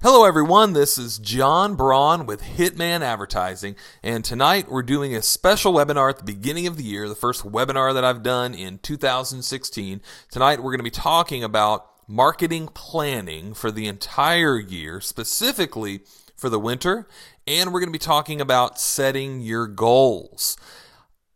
Hello everyone, this is John Braun with Hitman Advertising, and tonight we're doing a special webinar at the beginning of the year, the first webinar that I've done in 2016. Tonight we're going to be talking about marketing planning for the entire year, specifically for the winter, and we're going to be talking about setting your goals.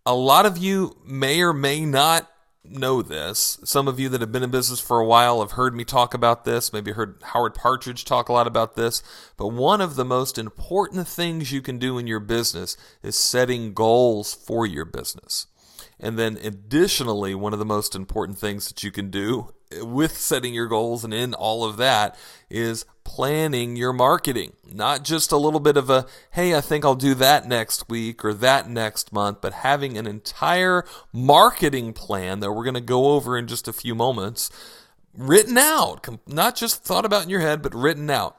A lot of you may or may not know this. Some of you that have been in business for a while have heard me talk about this, maybe heard Howard Partridge talk a lot about this, but one of the most important things you can do in your business is setting goals for your business. And then additionally, one of the most important things that you can do with setting your goals and in all of that is planning your marketing. Not just a little bit of a, hey, I think I'll do that next week or that next month, but having an entire marketing plan that we're going to go over in just a few moments, written out, not just thought about in your head, but written out.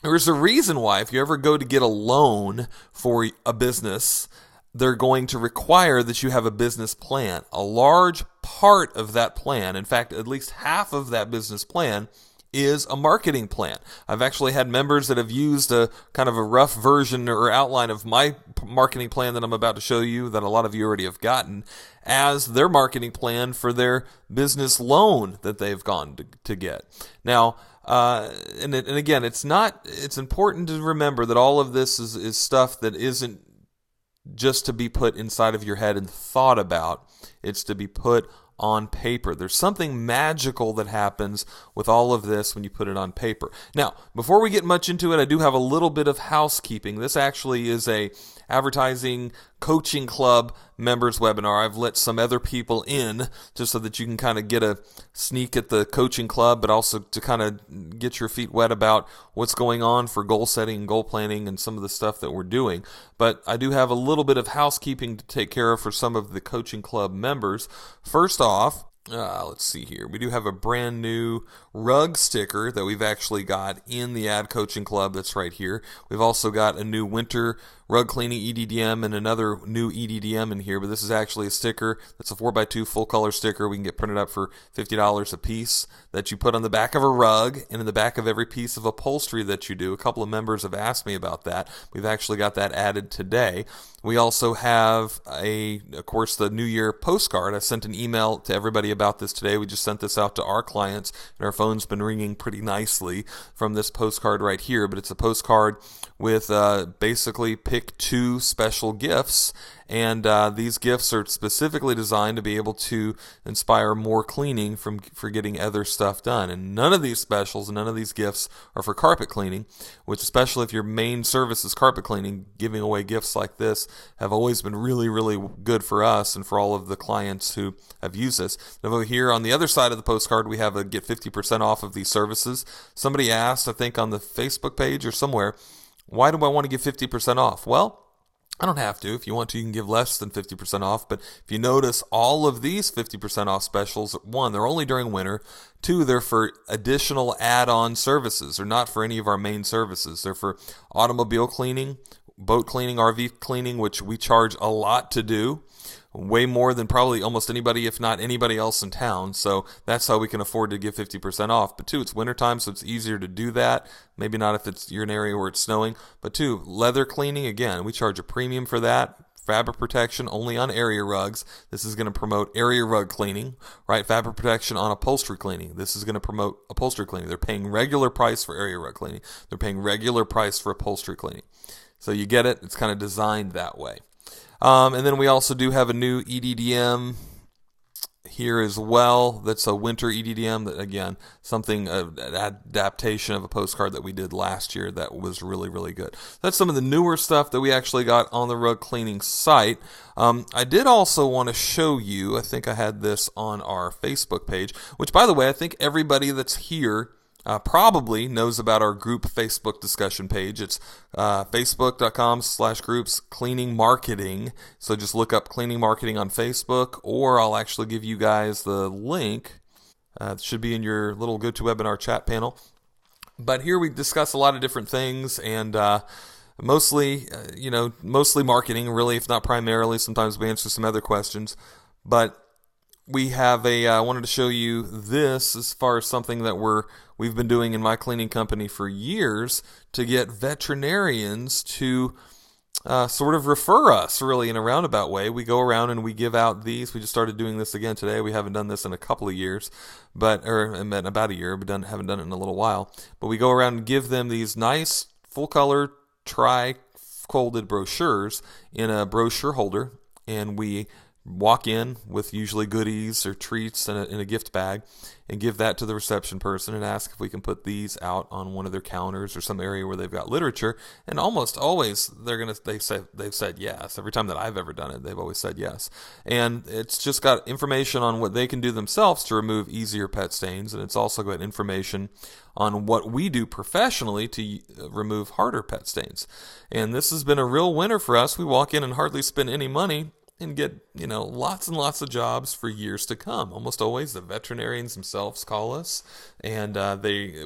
There's a reason why if you ever go to get a loan for a business, they're going to require that you have a business plan. A large part of that plan, in fact, at least half of that business plan, is a marketing plan. I've actually had members that have used a kind of a rough version or outline of my marketing plan that I'm about to show you, that a lot of you already have gotten, as their marketing plan for their business loan that they've gone to get. Now, and again, it's important to remember that all of this is stuff that isn't just to be put inside of your head and thought about. It's to be put on paper. There's something magical that happens with all of this when you put it on paper. Now, before we get much into it, I do have a little bit of housekeeping. This actually is a advertising coaching club members webinar. I've let some other people in just so that you can kind of get a sneak at the coaching club, but also to kind of get your feet wet about what's going on for goal setting and goal planning and some of the stuff that we're doing. But I do have a little bit of housekeeping to take care of for some of the coaching club members. First off, let's see here. We do have a brand new rug sticker that we've actually got in the Ad Coaching Club that's right here. We've also got a new winter rug cleaning EDDM and another new EDDM in here, but this is actually a sticker that's a 4x2 full color sticker. We can get printed up for $50 a piece that you put on the back of a rug and in the back of every piece of upholstery that you do. A couple of members have asked me about that. We've actually got that added today. We also have of course, the New Year postcard. I sent an email to everybody about this today. We just sent this out to our clients, and our phone's been ringing pretty nicely from this postcard right here. But it's a postcard with basically pick 2 special gifts, and these gifts are specifically designed to be able to inspire more cleaning for getting other stuff done. And none of these specials and none of these gifts are for carpet cleaning, which, especially if your main service is carpet cleaning, giving away gifts like this have always been really, really good for us and for all of the clients who have used this. Now, over here on the other side of the postcard, we have a get 50% off of these services. Somebody asked, I think on the Facebook page or somewhere, why do I want to give 50% off? Well, I don't have to. If you want to, you can give less than 50% off. But if you notice, all of these 50% off specials, 1, they're only during winter. 2, they're for additional add-on services. They're not for any of our main services. They're for automobile cleaning, boat cleaning, RV cleaning, which we charge a lot to do. Way more than probably almost anybody, if not anybody else in town. So that's how we can afford to give 50% off. But 2, it's wintertime, so it's easier to do that. Maybe not if you're in an area where it's snowing. But 2, leather cleaning, again, we charge a premium for that. Fabric protection only on area rugs. This is going to promote area rug cleaning, right? Fabric protection on upholstery cleaning. This is going to promote upholstery cleaning. They're paying regular price for area rug cleaning. They're paying regular price for upholstery cleaning. So you get it? It's kind of designed that way. And then we also do have a new EDDM here as well. That's a winter EDDM. That, again, an adaptation of a postcard that we did last year that was really, really good. That's some of the newer stuff that we actually got on the rug cleaning site. I did also want to show you, I think I had this on our Facebook page, which, by the way, I think everybody that's here probably knows about our group Facebook discussion page. It's facebook.com/groups cleaning marketing. So just look up cleaning marketing on Facebook, or I'll actually give you guys the link. It should be in your little GoToWebinar chat panel. But here we discuss a lot of different things, and mostly marketing, really, if not primarily. Sometimes we answer some other questions. But we have I wanted to show you this as far as something that we've been doing in my cleaning company for years to get veterinarians to sort of refer us, really, in a roundabout way. We go around and we give out these. We just started doing this again today. We haven't done this in a couple of years, or in about a year, but haven't done it in a little while. But we go around and give them these nice full-color tri-folded brochures in a brochure holder, and we walk in with usually goodies or treats in a gift bag and give that to the reception person and ask if we can put these out on one of their counters or some area where they've got literature. And almost always they've said yes. Every time that I've ever done it, they've always said yes. And it's just got information on what they can do themselves to remove easier pet stains, and it's also got information on what we do professionally to remove harder pet stains. And this has been a real winner for us. We walk in and hardly spend any money and get, lots and lots of jobs for years to come. Almost always the veterinarians themselves call us, and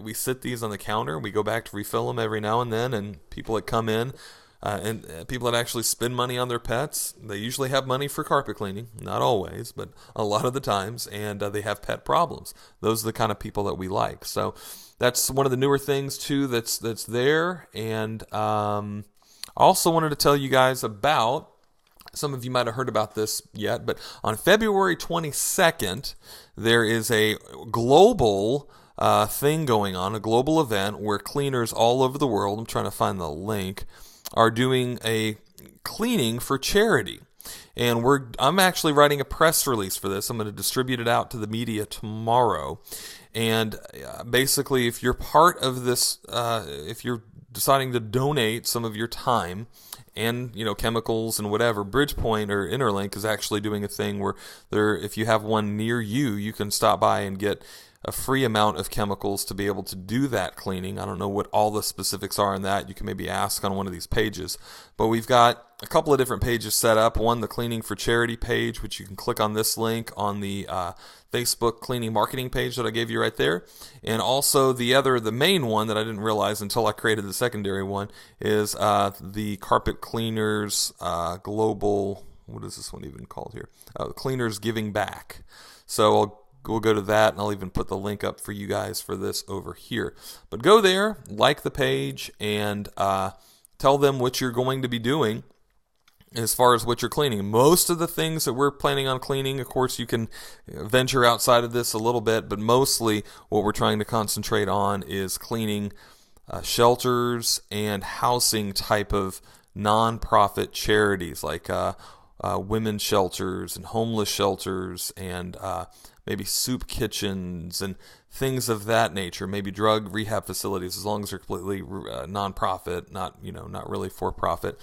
we sit these on the counter. We go back to refill them every now and then, and people that come in, and people that actually spend money on their pets, they usually have money for carpet cleaning. Not always, but a lot of the times, and they have pet problems. Those are the kind of people that we like. So that's one of the newer things, too, that's there. And I also wanted to tell you guys about, some of you might have heard about this yet, but on February 22nd, there is a global thing going on, a global event where cleaners all over the world, I'm trying to find the link, are doing a cleaning for charity. And I'm actually writing a press release for this. I'm going to distribute it out to the media tomorrow. And basically, if you're part of this, if you're deciding to donate some of your time and chemicals and whatever, Bridgepoint or Interlink is actually doing a thing where if you have one near you, you can stop by and get a free amount of chemicals to be able to do that cleaning. I don't know what all the specifics are on that. You can maybe ask on one of these pages. But we've got a couple of different pages set up. One, the Cleaning for Charity page, which you can click on this link on the Facebook cleaning marketing page that I gave you right there. And also the main one that I didn't realize until I created the secondary one is the Carpet Cleaners Global, what is this one even called here? Cleaners Giving Back. So we'll go to that, and I'll even put the link up for you guys for this over here. But go there, like the page, and tell them what you're going to be doing as far as what you're cleaning. Most of the things that we're planning on cleaning, of course, you can venture outside of this a little bit, but mostly what we're trying to concentrate on is cleaning shelters and housing type of nonprofit charities like women's shelters and homeless shelters and maybe soup kitchens and things of that nature, maybe drug rehab facilities, as long as they're completely nonprofit, not really for profit.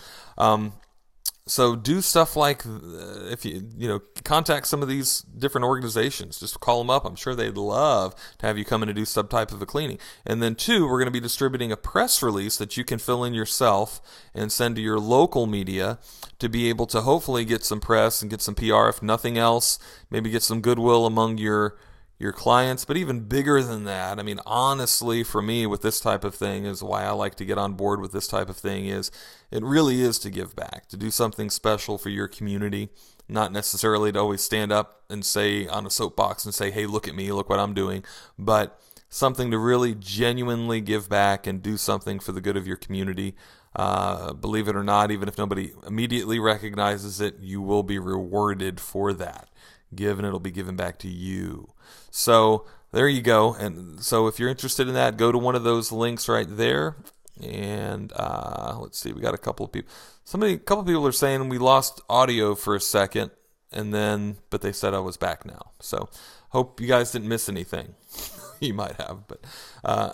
So do stuff like, if you contact some of these different organizations, just call them up. I'm sure they'd love to have you come in and do some type of a cleaning. And then 2, we're going to be distributing a press release that you can fill in yourself and send to your local media to be able to hopefully get some press and get some PR. If nothing else, maybe get some goodwill among your clients. But even bigger than that, I mean, honestly, for me, with this type of thing, is why I like to get on board with this type of thing, is it really is to give back, to do something special for your community, not necessarily to always stand up and say on a soapbox and say, hey, look at me, look what I'm doing, but something to really genuinely give back and do something for the good of your community. Believe it or not, even if nobody immediately recognizes it, you will be rewarded for that. Give and it'll be given back to you. So there you go. And so if you're interested in that, go to one of those links right there. And let's see, we got a couple of people. A couple of people are saying we lost audio for a second, but they said I was back now. So hope you guys didn't miss anything. You might have, but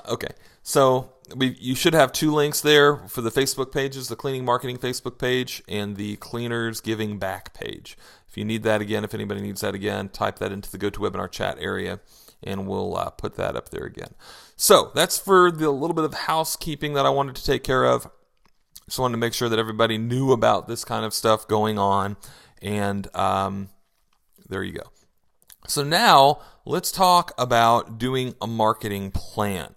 okay. So you should have 2 links there for the Facebook pages, the Cleaning Marketing Facebook page and the Cleaners Giving Back page. If you need that again, if anybody needs that again, type that into the GoToWebinar chat area, and we'll put that up there again. So that's for the little bit of housekeeping that I wanted to take care of. Just wanted to make sure that everybody knew about this kind of stuff going on, and there you go. So now let's talk about doing a marketing plan.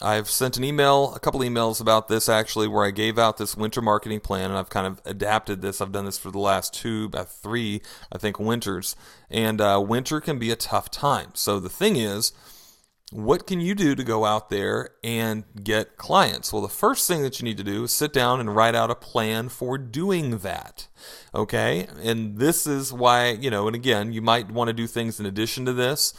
I've sent a couple emails about this actually, where I gave out this winter marketing plan, and I've kind of adapted this. I've done this for the last three, I think, winters. And winter can be a tough time. So the thing is, what can you do to go out there and get clients? Well, the first thing that you need to do is sit down and write out a plan for doing that. Okay? And this is why, and again, you might want to do things in addition to this.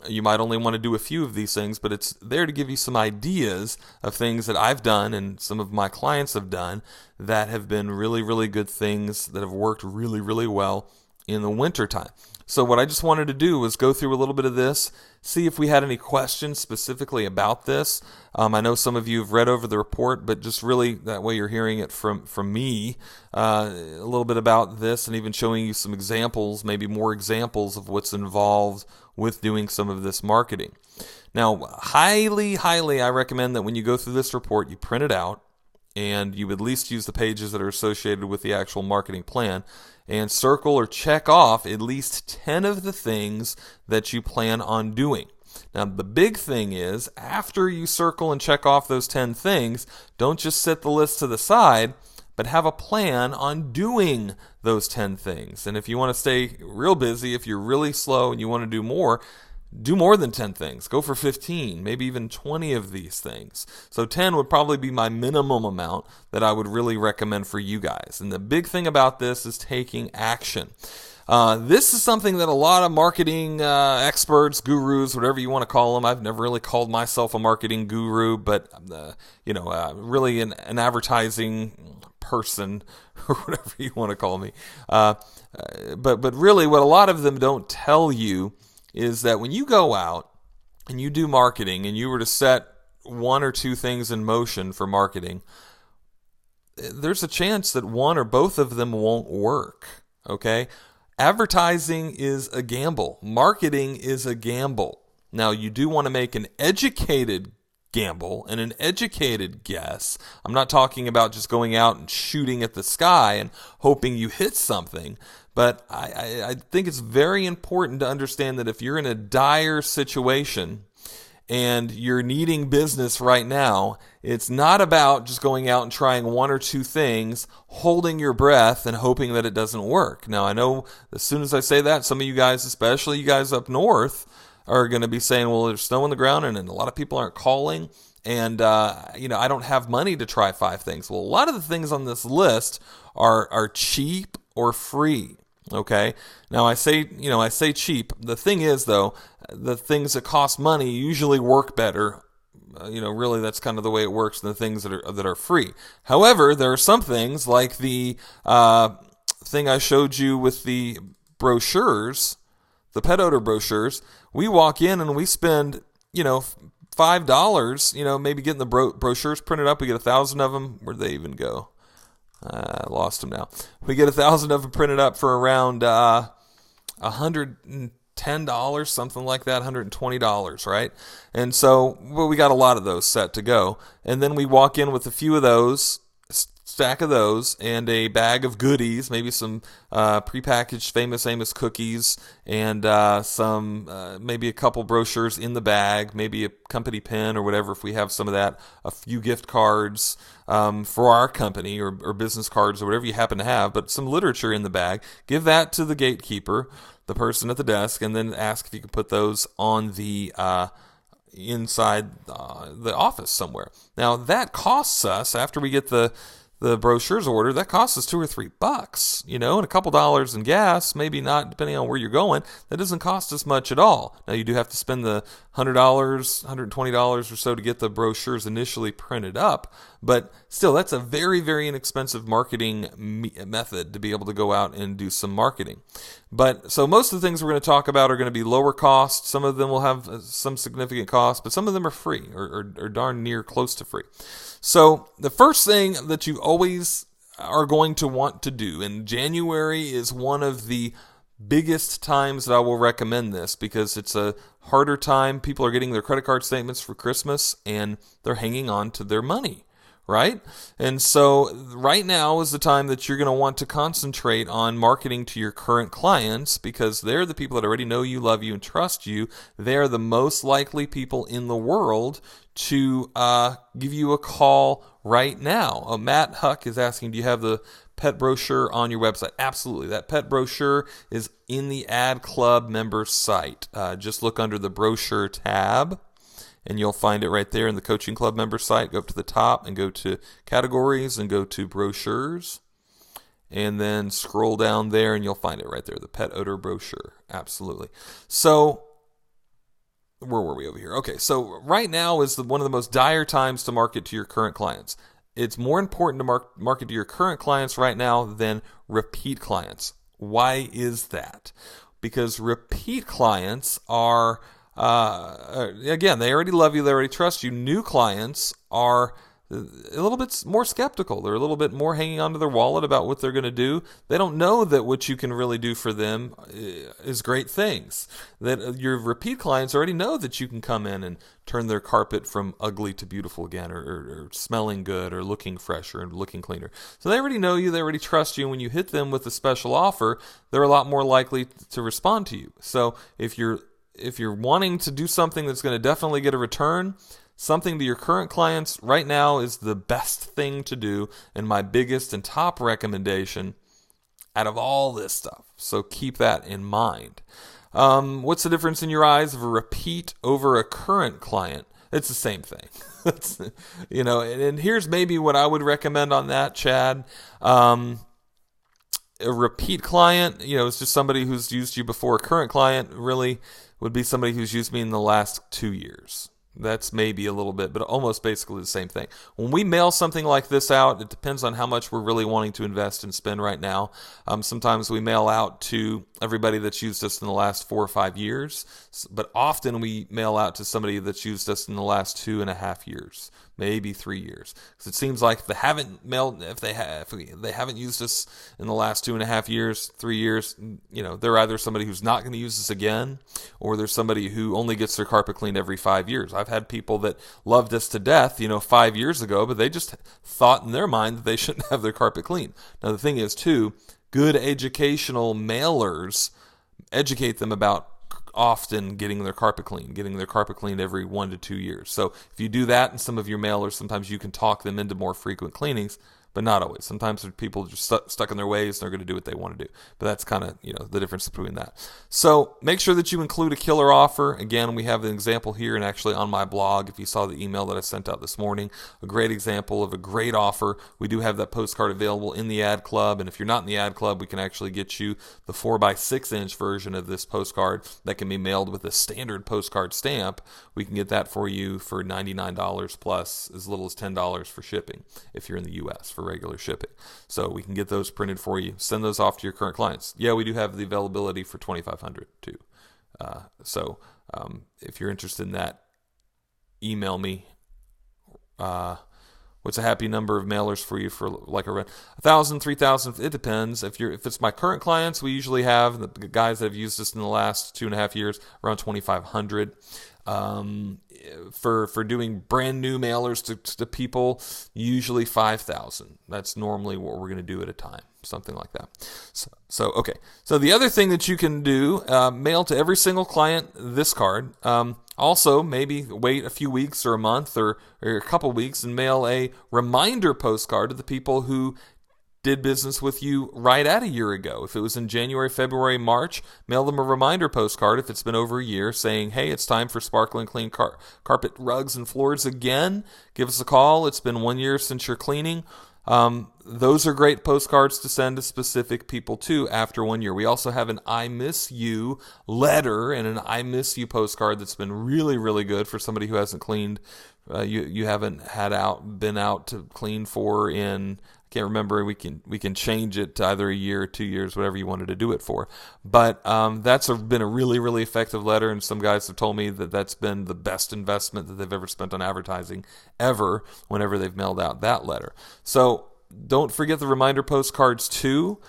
You might only want to do a few of these things, but it's there to give you some ideas of things that I've done and some of my clients have done that have been really, really good things that have worked really, really well in the wintertime. So what I just wanted to do was go through a little bit of this, see if we had any questions specifically about this. I know some of you have read over the report, but just really that way you're hearing it from me, a little bit about this, and even showing you some examples, maybe more examples of what's involved with doing some of this marketing. Now, highly, I recommend that when you go through this report, you print it out, and you at least use the pages that are associated with the actual marketing plan, and circle or check off at least 10 of the things that you plan on doing. Now, the big thing is, after you circle and check off those 10 things, don't just set the list to the side, but have a plan on doing those 10 things. And if you want to stay real busy, if you're really slow and you want to do more than 10 things. Go for 15, maybe even 20 of these things. So 10 would probably be my minimum amount that I would really recommend for you guys. And the big thing about this is taking action. This is something that a lot of marketing experts, gurus, whatever you want to call them. I've never really called myself a marketing guru, but really an advertising person, or whatever you want to call me. But really, what a lot of them don't tell you is that when you go out and you do marketing and you were to set one or two things in motion for marketing, there's a chance that one or both of them won't work. Okay? Advertising is a gamble. Marketing is a gamble. Now, you do want to make an educated gamble and an educated guess. I'm not talking about just going out and shooting at the sky and hoping you hit something. But I think it's very important to understand that if you're in a dire situation and you're needing business right now, it's not about just going out and trying one or two things, holding your breath and hoping that it doesn't work. Now, I know as soon as I say that, some of you guys, especially you guys up north, are going to be saying, well, there's snow on the ground and a lot of people aren't calling. And, I don't have money to try 5 things. Well, a lot of the things on this list are cheap or free. Okay. Now I say cheap. The thing is, though, the things that cost money usually work better. Really, that's kind of the way it works than the things that are free. However, there are some things like the thing I showed you with the brochures, the pet odor brochures. We walk in and we spend, $5, maybe getting the brochures printed up. We get 1,000 of them. Where'd they even go? I lost them now. We get 1,000 of them printed up for around $110, something like that, $120, right? And so, we got a lot of those set to go. And then we walk in with a few of those, stack of those, and a bag of goodies, maybe some prepackaged Famous Amos cookies, and maybe a couple brochures in the bag, maybe a company pen or whatever if we have some of that, a few gift cards for our company or business cards or whatever you happen to have, but some literature in the bag. Give that to the gatekeeper, the person at the desk, and then ask if you can put those on the inside the office somewhere. Now, that costs us, after we get the brochures ordered, that costs us $2 or $3, and a couple dollars in gas, maybe not, depending on where you're going. That doesn't cost us much at all. Now, you do have to spend the $100, $120 or so to get the brochures initially printed up, but still, that's a very, very inexpensive marketing method to be able to go out and do some marketing. But so most of the things we're going to talk about are going to be lower cost. Some of them will have some significant cost, but some of them are free or darn near close to free. So the first thing that you always are going to want to do, and January is one of the biggest times that I will recommend this because it's a harder time. People are getting their credit card statements for Christmas and they're hanging on to their money, right? And so right now is the time that you're going to want to concentrate on marketing to your current clients, because they're the people that already know you, love you, and trust you. They're the most likely people in the world to give you a call right now. Matt Huck is asking, do you have the pet brochure on your website? Absolutely. That pet brochure is in the Ad Club member site. Just look under the brochure tab, and you'll find it right there in the Coaching Club member site. Go up to the top and go to categories and go to brochures. And then scroll down there and you'll find it right there, the pet odor brochure. Absolutely. So where were we over here? Okay, so right now is one of the most dire times to market to your current clients. It's more important to market to your current clients right now than repeat clients. Why is that? Because repeat clients are again, they already love you, they already trust you. New clients are a little bit more skeptical. They're a little bit more hanging onto their wallet about what they're going to do. They don't know that what you can really do for them is great things. That your repeat clients already know that you can come in and turn their carpet from ugly to beautiful again, or smelling good, or looking fresher and looking cleaner. So they already know you, they already trust you, and when you hit them with a special offer, they're a lot more likely to respond to you. So if you're wanting to do something that's going to definitely get a return, something to your current clients right now is the best thing to do, and my biggest and top recommendation out of all this stuff. So keep that in mind. What's the difference in your eyes of a repeat over a current client? It's the same thing. And here's maybe what I would recommend on that, Chad. A repeat client, it's just somebody who's used you before. A current client really would be somebody who's used me in the last 2 years. That's maybe a little bit, but almost basically the same thing. When we mail something like this out, it depends on how much we're really wanting to invest and spend right now. Sometimes we mail out to everybody that's used us in the last 4 or 5 years, but often we mail out to somebody that's used us in the last 2.5 years, maybe 3 years. Because it seems like if they haven't used us in the last 2.5 years, 3 years, they're either somebody who's not going to use us again, or there's somebody who only gets their carpet cleaned every 5 years. I've had people that loved us to death, 5 years ago, but they just thought in their mind that they shouldn't have their carpet cleaned. Now, the thing is, too, good educational mailers educate them about often getting their carpet cleaned every 1 to 2 years. So if you do that in some of your mailers, sometimes you can talk them into more frequent cleanings, but not always. Sometimes people are just stuck in their ways and they're going to do what they want to do. But that's kind of, the difference between that. So make sure that you include a killer offer. Again, we have an example here, and actually on my blog, if you saw the email that I sent out this morning, a great example of a great offer. We do have that postcard available in the Ad Club, and if you're not in the Ad Club, we can actually get you the 4x6-inch version of this postcard that can be mailed with a standard postcard stamp. We can get that for you for $99 plus as little as $10 for shipping if you're in the U.S. for regular shipping. So we can get those printed for you. Send those off to your current clients. Yeah, we do have the availability for $2,500 too. So if you're interested in that, email me. What's a happy number of mailers for you for like a 1,000, 3,000? It depends. If it's my current clients, we usually have the guys that have used us in the last 2.5 years around 2,500. For doing brand new mailers to people, usually 5,000. That's normally what we're going to do at a time, something like that. So okay. So the other thing that you can do, mail to every single client this card. Also, maybe wait a few weeks or a month or a couple weeks and mail a reminder postcard to the people who did business with you right at a year ago. If it was in January, February, March, mail them a reminder postcard if it's been over a year saying, hey, it's time for sparkling clean carpet, rugs, and floors again. Give us a call. It's been 1 year since you're cleaning. Those are great postcards to send to specific people too after 1 year. We also have an I miss you letter and an I miss you postcard that's been really, really good for somebody who hasn't cleaned. You haven't been out to clean for in, I can't remember. We can change it to either a year or 2 years, whatever you wanted to do it for. But that's been a really, really effective letter, and some guys have told me that that's been the best investment that they've ever spent on advertising ever whenever they've mailed out that letter. So don't forget the reminder postcards too.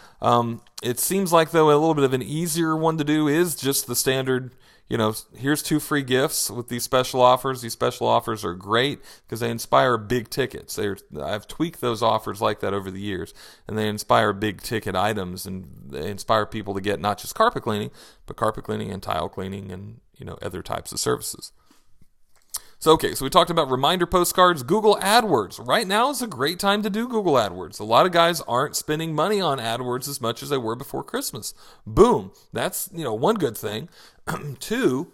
It seems like, though, a little bit of an easier one to do is just the standard, here's 2 free gifts with these special offers. These special offers are great because they inspire big tickets. I've tweaked those offers like that over the years, and they inspire big ticket items, and they inspire people to get not just carpet cleaning, but carpet cleaning and tile cleaning and, other types of services. So we talked about reminder postcards. Google AdWords. Right now is a great time to do Google AdWords. A lot of guys aren't spending money on AdWords as much as they were before Christmas. Boom. That's, one good thing. 2,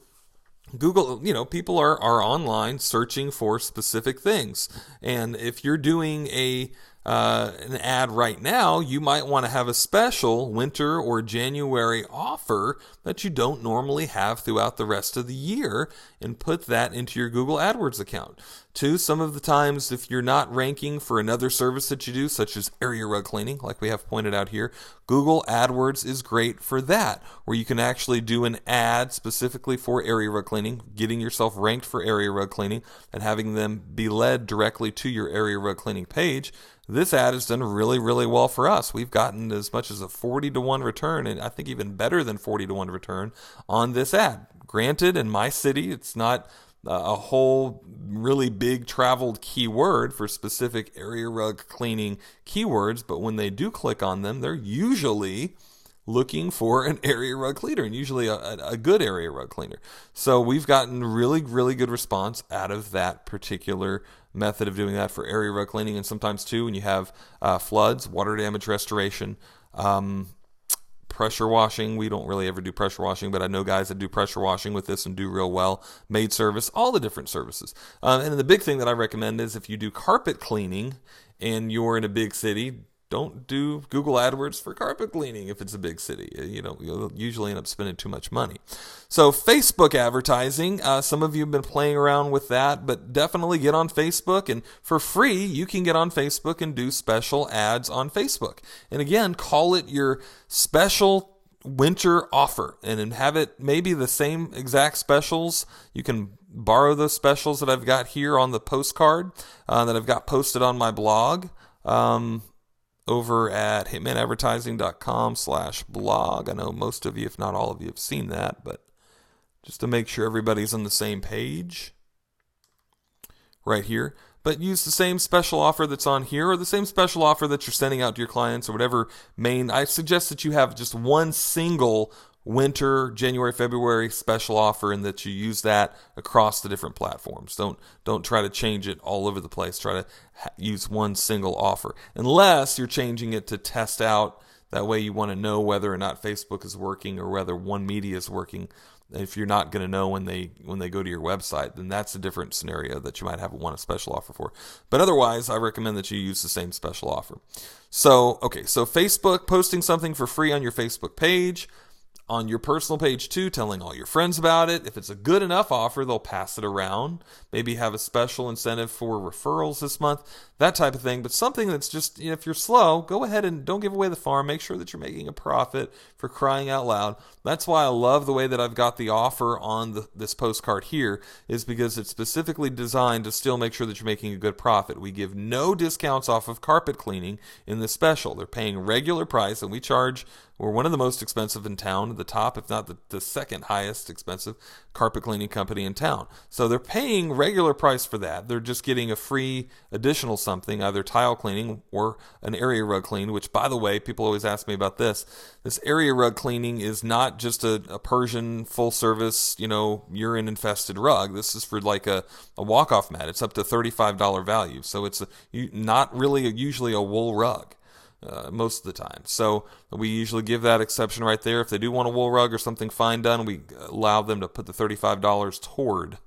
Google, people are online searching for specific things. And if you're doing an ad right now, you might want to have a special winter or January offer that you don't normally have throughout the rest of the year, and put that into your Google AdWords account. 2, some of the times if you're not ranking for another service that you do, such as area rug cleaning, like we have pointed out here, Google AdWords is great for that, where you can actually do an ad specifically for area rug cleaning, getting yourself ranked for area rug cleaning, and having them be led directly to your area rug cleaning page. This ad has done really, really well for us. We've gotten as much as a 40-to-1 return, and I think even better than 40-to-1 return on this ad. Granted, in my city, it's not a whole really big traveled keyword for specific area rug cleaning keywords, but when they do click on them, they're usually looking for an area rug cleaner, and usually a good area rug cleaner. So we've gotten really, really good response out of that particular method of doing that for area rug cleaning. And sometimes too, when you have floods, water damage restoration, pressure washing. We don't really ever do pressure washing, but I know guys that do pressure washing with this and do real well. Maid service, all the different services. And the big thing that I recommend is if you do carpet cleaning and you're in a big city, don't do Google AdWords for carpet cleaning if it's a big city. You'll usually end up spending too much money. So Facebook advertising, some of you have been playing around with that, but definitely get on Facebook. And for free, you can get on Facebook and do special ads on Facebook. And again, call it your special winter offer and have it maybe the same exact specials. You can borrow those specials that I've got here on the postcard that I've got posted on my blog. Over at hitmanadvertising.com/blog. I know most of you, if not all of you, have seen that, but just to make sure everybody's on the same page, right here. But use the same special offer that's on here, or the same special offer that you're sending out to your clients, or whatever I suggest that you have just one single winter, January, February special offer, and that you use that across the different platforms. Don't try to change it all over the place. Try to use one single offer, unless you're changing it to test out. That way you want to know whether or not Facebook is working or whether one media is working. If you're not going to know when they go to your website, then that's a different scenario that you might have a special offer for. But otherwise, I recommend that you use the same special offer. So Facebook, posting something for free on your Facebook page, on your personal page too, telling all your friends about it. If it's a good enough offer, they'll pass it around. Maybe have a special incentive for referrals this month, that type of thing. But something that's just, if you're slow, go ahead and don't give away the farm. Make sure that you're making a profit, for crying out loud. That's why I love the way that I've got the offer on this postcard here, is because it's specifically designed to still make sure that you're making a good profit. We give no discounts off of carpet cleaning in this special. They're paying regular price, and we're one of the most expensive in town, the top, if not the second highest expensive carpet cleaning company in town. So they're paying regular price for that. They're just getting a free additional something, either tile cleaning or an area rug clean, which, by the way, people always ask me about this. This area rug cleaning is not just a Persian full service, urine infested rug. This is for like a walk-off mat. It's up to $35 value. So it's not really usually a wool rug. Most of the time. So we usually give that exception right there. If they do want a wool rug or something fine done, we allow them to put the $35 toward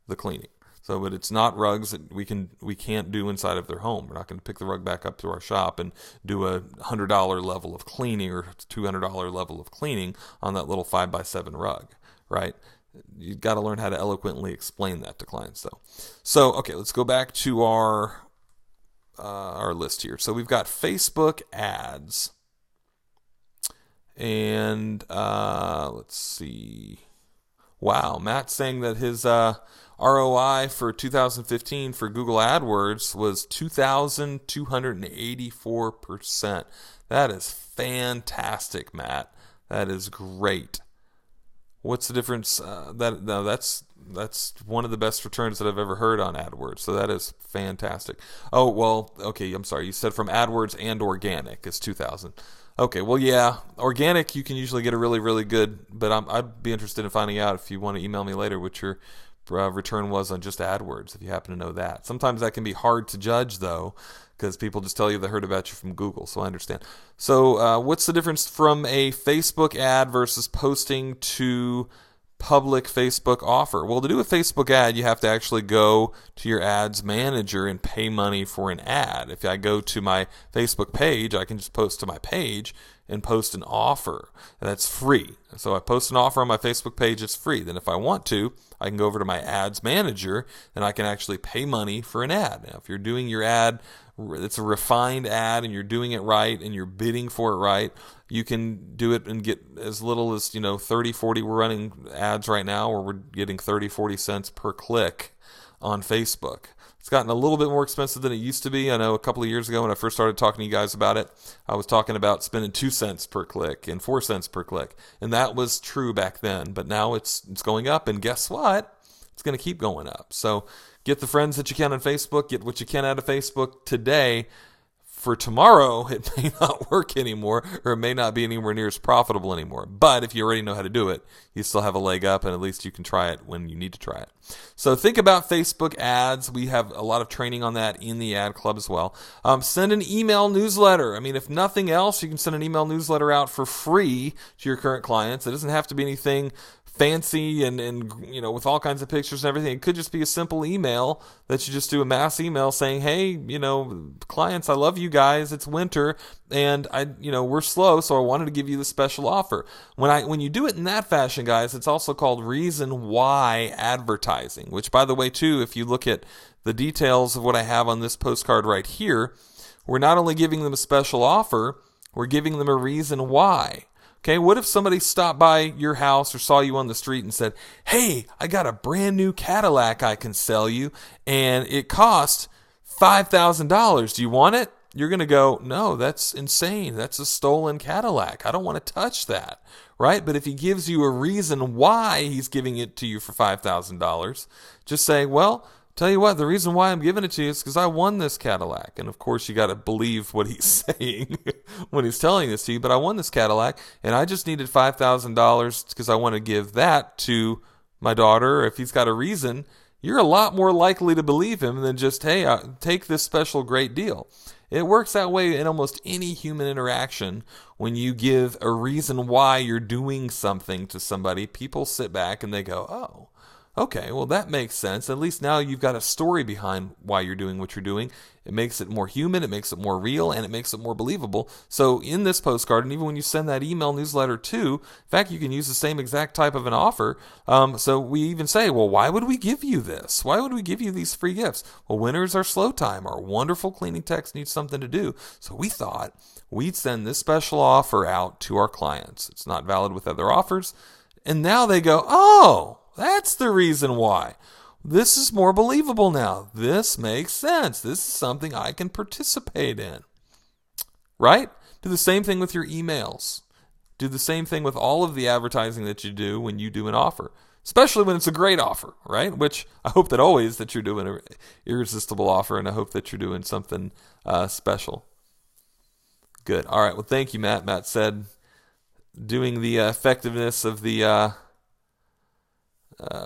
the cleaning. So, but it's not rugs that we can't do inside of their home. We're not going to pick the rug back up to our shop and do a $100 level of cleaning or $200 level of cleaning on that little 5x7 rug, right? You've got to learn how to eloquently explain that to clients, though. So, okay, let's go back to our list here. So we've got Facebook ads, and let's see. Wow, Matt's saying that his ROI for 2015 for Google AdWords was 2,284%. That is fantastic, Matt. That is great. What's the difference? That's one of the best returns that I've ever heard on AdWords. So that is fantastic. Oh, well, okay, I'm sorry. You said from AdWords and organic is 2,000. Okay, well, yeah, organic you can usually get a really, really good, but I'd be interested in finding out if you want to email me later what your return was on just AdWords, if you happen to know that. Sometimes that can be hard to judge, though, because people just tell you they heard about you from Google, so I understand. So what's the difference from a Facebook ad versus posting to public Facebook offer? Well, to do a Facebook ad, you have to actually go to your ads manager and pay money for an ad. If I go to my Facebook page, I can just post to my page and post an offer. And that's free. So I post an offer on my Facebook page, it's free. Then if I want to, I can go over to my ads manager and I can actually pay money for an ad. Now, if you're doing your ad, it's a refined ad and you're doing it right and you're bidding for it right, you can do it and get as little as, 30, 40. We're running ads right now where we're getting 30, 40 cents per click on Facebook. It's gotten a little bit more expensive than it used to be. I know a couple of years ago when I first started talking to you guys about it, I was talking about spending 2 cents per click and 4 cents per click. And that was true back then. But now it's going up. And guess what? It's going to keep going up. So get the friends that you can on Facebook. Get what you can out of Facebook today. For tomorrow, it may not work anymore, or it may not be anywhere near as profitable anymore. But if you already know how to do it, you still have a leg up, and at least you can try it when you need to try it. So think about Facebook ads. We have a lot of training on that in the ad club as well. Send an email newsletter. I mean, if nothing else, you can send an email newsletter out for free to your current clients. It doesn't have to be anything fancy and with all kinds of pictures and everything. It could just be a simple email that you just do a mass email saying, hey, clients, I love you guys. It's winter and we're slow, so I wanted to give you the special offer. When you do it in that fashion, guys, it's also called reason why advertising, which, by the way, too, if you look at the details of what I have on this postcard right here, we're not only giving them a special offer, we're giving them a reason why. Okay, what if somebody stopped by your house or saw you on the street and said, hey, I got a brand new Cadillac I can sell you, and it cost $5,000. Do you want it? You're going to go, no, that's insane. That's a stolen Cadillac. I don't want to touch that, right? But if he gives you a reason why he's giving it to you for $5,000, just say, well, tell you what, the reason why I'm giving it to you is because I won this Cadillac. And of course, you got to believe what he's saying when he's telling this to you. But I won this Cadillac, and I just needed $5,000 because I want to give that to my daughter. If he's got a reason, you're a lot more likely to believe him than just, hey, take this special great deal. It works that way in almost any human interaction. When you give a reason why you're doing something to somebody, people sit back and they go, oh, okay, well, that makes sense. At least now you've got a story behind why you're doing what you're doing. It makes it more human, it makes it more real, and it makes it more believable. So in this postcard, and even when you send that email newsletter too, in fact, you can use the same exact type of an offer. So we even say, well, why would we give you this? Why would we give you these free gifts? Well, winter is our slow time. Our wonderful cleaning techs need something to do. So we thought we'd send this special offer out to our clients. It's not valid with other offers. And now they go, oh, that's the reason why. This is more believable now. This makes sense. This is something I can participate in. Right? Do the same thing with your emails. Do the same thing with all of the advertising that you do when you do an offer. Especially when it's a great offer, right? Which I hope that always that you're doing an irresistible offer, and I hope that you're doing something special. Good. All right. Well, thank you, Matt. Matt said doing the effectiveness of the...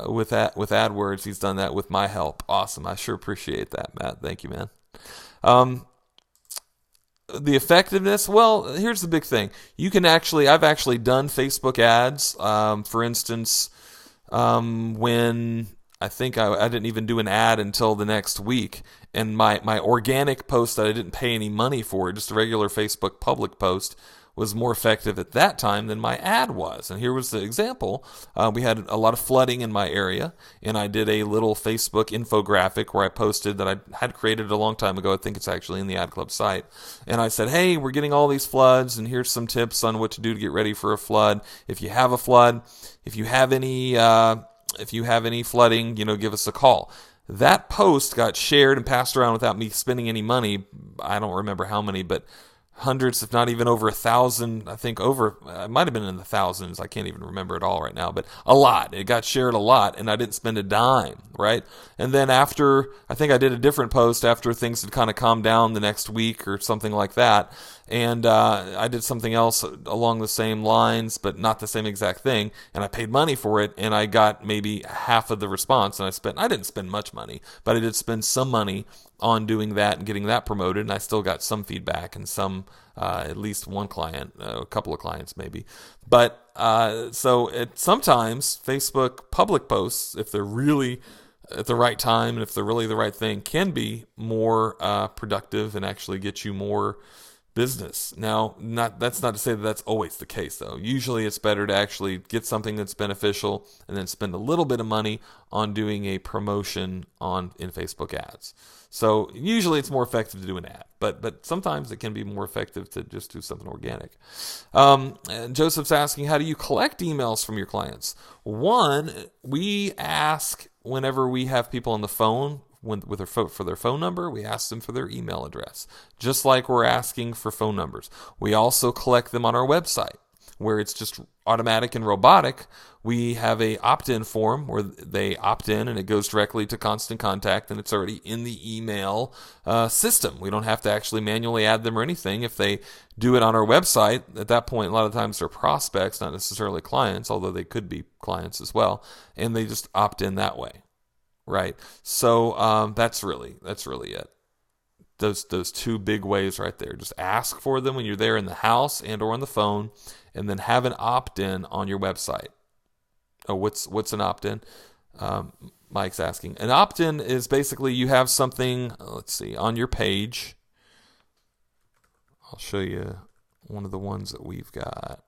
with AdWords, he's done that with my help. Awesome. I sure appreciate that, Matt. Thank you, man. The effectiveness, well, here's the big thing. I've actually done Facebook ads. For instance, when I think I didn't even do an ad until the next week, and my organic post that I didn't pay any money for, just a regular Facebook public post, was more effective at that time than my ad was. And here was the example. We had a lot of flooding in my area, and I did a little Facebook infographic where I posted that I had created a long time ago. I think it's actually in the Ad Club site. And I said, hey, we're getting all these floods, and here's some tips on what to do to get ready for a flood. If you have a flood, if you have any flooding, give us a call. That post got shared and passed around without me spending any money. I don't remember how many, but hundreds, if not even over 1,000. I think over, it might have been in the thousands. I can't even remember it all right now, but a lot. It got shared a lot, and I didn't spend a dime, right? And then after, I think I did a different post after things had kind of calmed down the next week or something like that. And I did something else along the same lines, but not the same exact thing. And I paid money for it, and I got maybe half of the response. And I didn't spend much money, but I did spend some money on doing that and getting that promoted. And I still got some feedback and some, at least one client, a couple of clients maybe. But sometimes Facebook public posts, if they're really at the right time and if they're really the right thing, can be more productive and actually get you more business. Now, that's not to say that that's always the case, though. Usually it's better to actually get something that's beneficial and then spend a little bit of money on doing a promotion in Facebook ads. So usually it's more effective to do an ad, but sometimes it can be more effective to just do something organic. And Joseph's asking, how do you collect emails from your clients? One, we ask whenever we have people on the phone for their phone number, we ask them for their email address, just like we're asking for phone numbers. We also collect them on our website, where it's just automatic and robotic. We have a opt-in form where they opt in and it goes directly to Constant Contact, and it's already in the email system. We don't have to actually manually add them or anything. If they do it on our website, at that point, a lot of times they're prospects, not necessarily clients, although they could be clients as well, and they just opt in that way. Right. So that's really it. Those two big ways right there. Just ask for them when you're there in the house and or on the phone, and then have an opt-in on your website. Oh, what's an opt-in? Mike's asking. An opt-in is basically you have something, let's see, on your page. I'll show you one of the ones that we've got.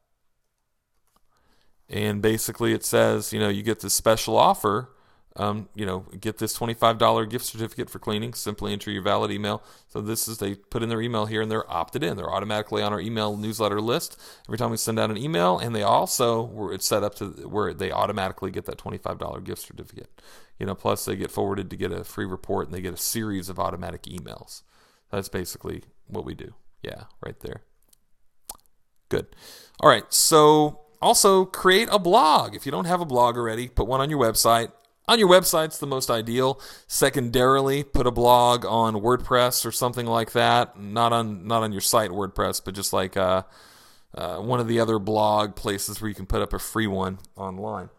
And basically it says, you get this special offer. Get this $25 gift certificate for cleaning. Simply enter your valid email. So they put in their email here and they're opted in. They're automatically on our email newsletter list every time we send out an email. And they also, it's set up to where they automatically get that $25 gift certificate. Plus they get forwarded to get a free report, and they get a series of automatic emails. That's basically what we do. Yeah, right there. Good. All right. So also create a blog. If you don't have a blog already, put one on your website. On your website's the most ideal. Secondarily, put a blog on WordPress or something like that. Not on your site WordPress, but just like one of the other blog places where you can put up a free one online.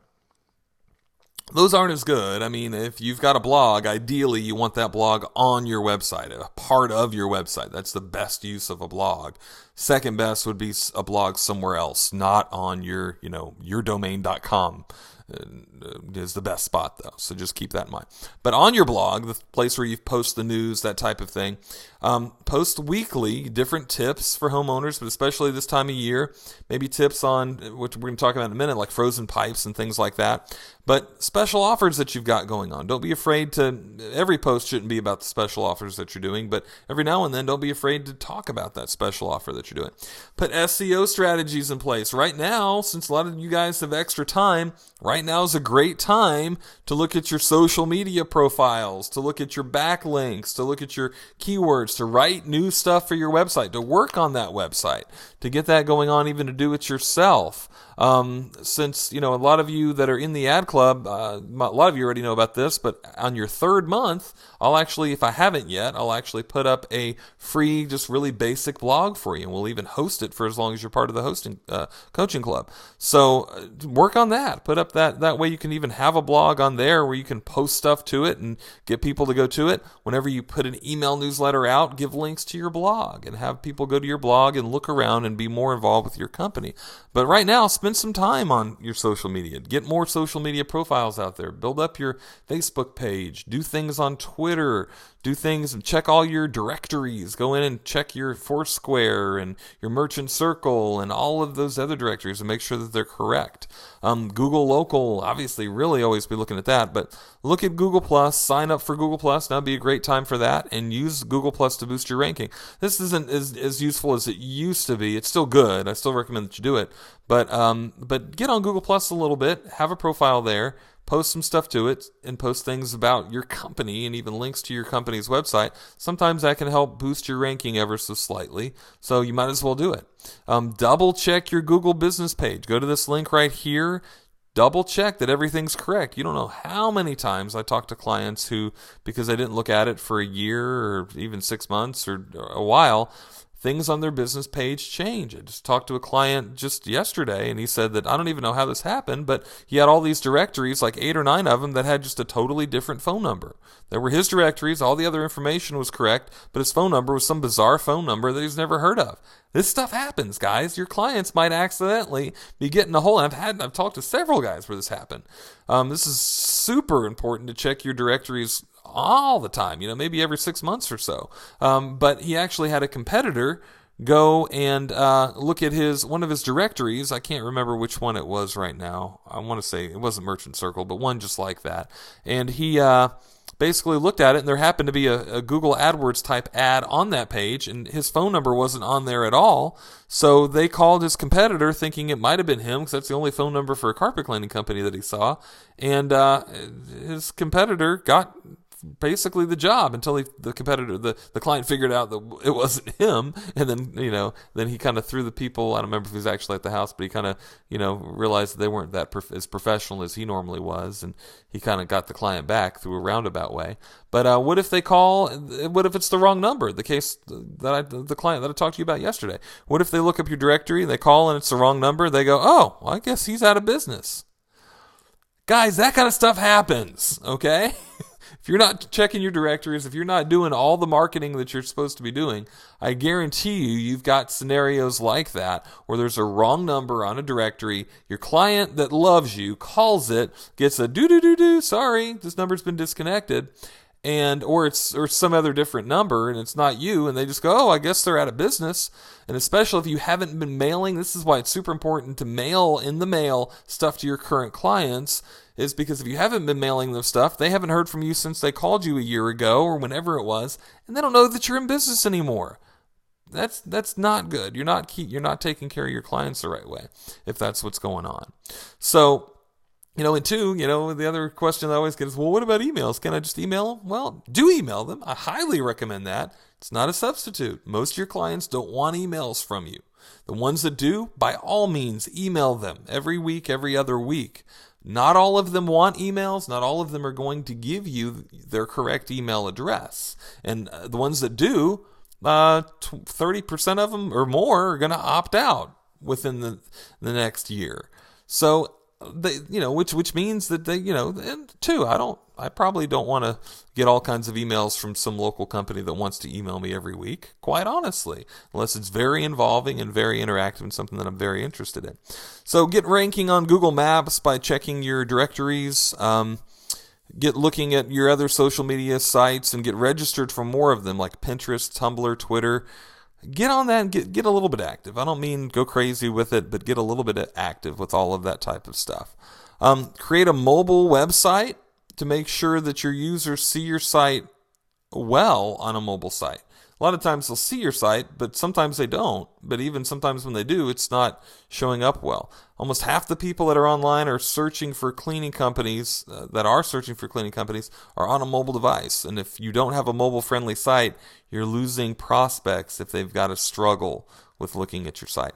Those aren't as good. I mean, if you've got a blog, ideally you want that blog on your website, a part of your website. That's the best use of a blog. Second best would be a blog somewhere else, not on yourdomain.com. Is the best spot, though, so just keep that in mind. But on your blog, the place where you post the news, that type of thing, post weekly different tips for homeowners, but especially this time of year, maybe tips on, which we're going to talk about in a minute, like frozen pipes and things like that, but special offers that you've got going on. Don't be afraid every post shouldn't be about the special offers that you're doing, but every now and then don't be afraid to talk about that special offer that you're doing. Put SEO strategies in place. Right now, since a lot of you guys have extra time, right now is a great time to look at your social media profiles, to look at your backlinks, to look at your keywords, to write new stuff for your website, to work on that website, to get that going on, even to do it yourself. Since, a lot of you that are in the ad club, a lot of you already know about this, but on your third month, if I haven't yet, I'll actually put up a free, just really basic blog for you, and we'll even host it for as long as you're part of the coaching club. So work on that. Put up that way you can even have a blog on there where you can post stuff to it and get people to go to it. Whenever you put an email newsletter out, give links to your blog and have people go to your blog and look around and be more involved with your company. But right now, spend some time on your social media. Get more social media profiles out there. Build up your Facebook page. Do things on Twitter. Do things and check all your directories. Go in and check your Foursquare and your Merchant Circle and all of those other directories and make sure that they're correct. Google Local, obviously, really always be looking at that. But look at Google Plus. Sign up for Google Plus. Now would be a great time for that. And use Google Plus to boost your ranking. This isn't as useful as it used to be. It's still good. I still recommend that you do it. But get on Google Plus a little bit. Have a profile there. post some stuff to it and post things about your company and even links to your company's website. Sometimes that can help boost your ranking ever so slightly, so you might as well do it. Double check your Google business page. Go to this link right here. Double check that everything's correct. You don't know how many times I talk to clients who, because they didn't look at it for a year or even 6 months or a while, things on their business page change. I just talked to a client just yesterday, and he said that I don't even know how this happened, but he had all these directories, like 8 or 9 of them, that had just a totally different phone number. There were his directories, all the other information was correct, but his phone number was some bizarre phone number that he's never heard of. This stuff happens, guys. Your clients might accidentally be getting a hold. I've talked to several guys where this happened. This is super important to check your directories all the time, maybe every 6 months or so. But he actually had a competitor go and look at one of his directories. I can't remember which one it was right now. I want to say it wasn't Merchant Circle, but one just like that. And he basically looked at it, and there happened to be a Google AdWords type ad on that page, and his phone number wasn't on there at all. So they called his competitor thinking it might have been him, because that's the only phone number for a carpet cleaning company that he saw. And his competitor got basically the job until the client figured out that it wasn't him, and then he kind of threw the people. I don't remember if he was actually at the house, but he kind of realized that they weren't that as professional as he normally was, and he kind of got the client back through a roundabout way. But what if they call? What if it's the wrong number? The case the client that I talked to you about yesterday. What if they look up your directory and they call and it's the wrong number? They go, oh, well, I guess he's out of business. Guys, that kind of stuff happens. Okay. If you're not checking your directories, if you're not doing all the marketing that you're supposed to be doing, I guarantee you've got scenarios like that where there's a wrong number on a directory. Your client that loves you calls it, gets a do, sorry, this number's been disconnected, or some other different number, and it's not you, and they just go, oh, I guess they're out of business. And especially if you haven't been mailing, this is why it's super important to mail in the mail stuff to your current clients, is because if you haven't been mailing them stuff, they haven't heard from you since they called you a year ago or whenever it was, and they don't know that you're in business anymore. That's not good. You're not taking care of your clients the right way if that's what's going on. So, and two, the other question I always get is, well, what about emails? Can I just email them? Well, do email them. I highly recommend that. It's not a substitute. Most of your clients don't want emails from you. The ones that do, by all means, email them every week, every other week. Not all of them want emails. Not all of them are going to give you their correct email address. And the ones that do, 30% of them or more are going to opt out within the next year. So they, which means that they, and two, I probably don't want to get all kinds of emails from some local company that wants to email me every week, quite honestly, unless it's very involving and very interactive and something that I'm very interested in. So get ranking on Google Maps by checking your directories, get looking at your other social media sites, and get registered for more of them like Pinterest, Tumblr, Twitter. Get on that and get a little bit active. I don't mean go crazy with it, but get a little bit active with all of that type of stuff. Create a mobile website to make sure that your users see your site well on a mobile site. A lot of times they'll see your site, but sometimes they don't. But even sometimes when they do, it's not showing up well. Almost half the people that are online are searching for cleaning companies, are on a mobile device. And if you don't have a mobile-friendly site, you're losing prospects if they've got to struggle with looking at your site.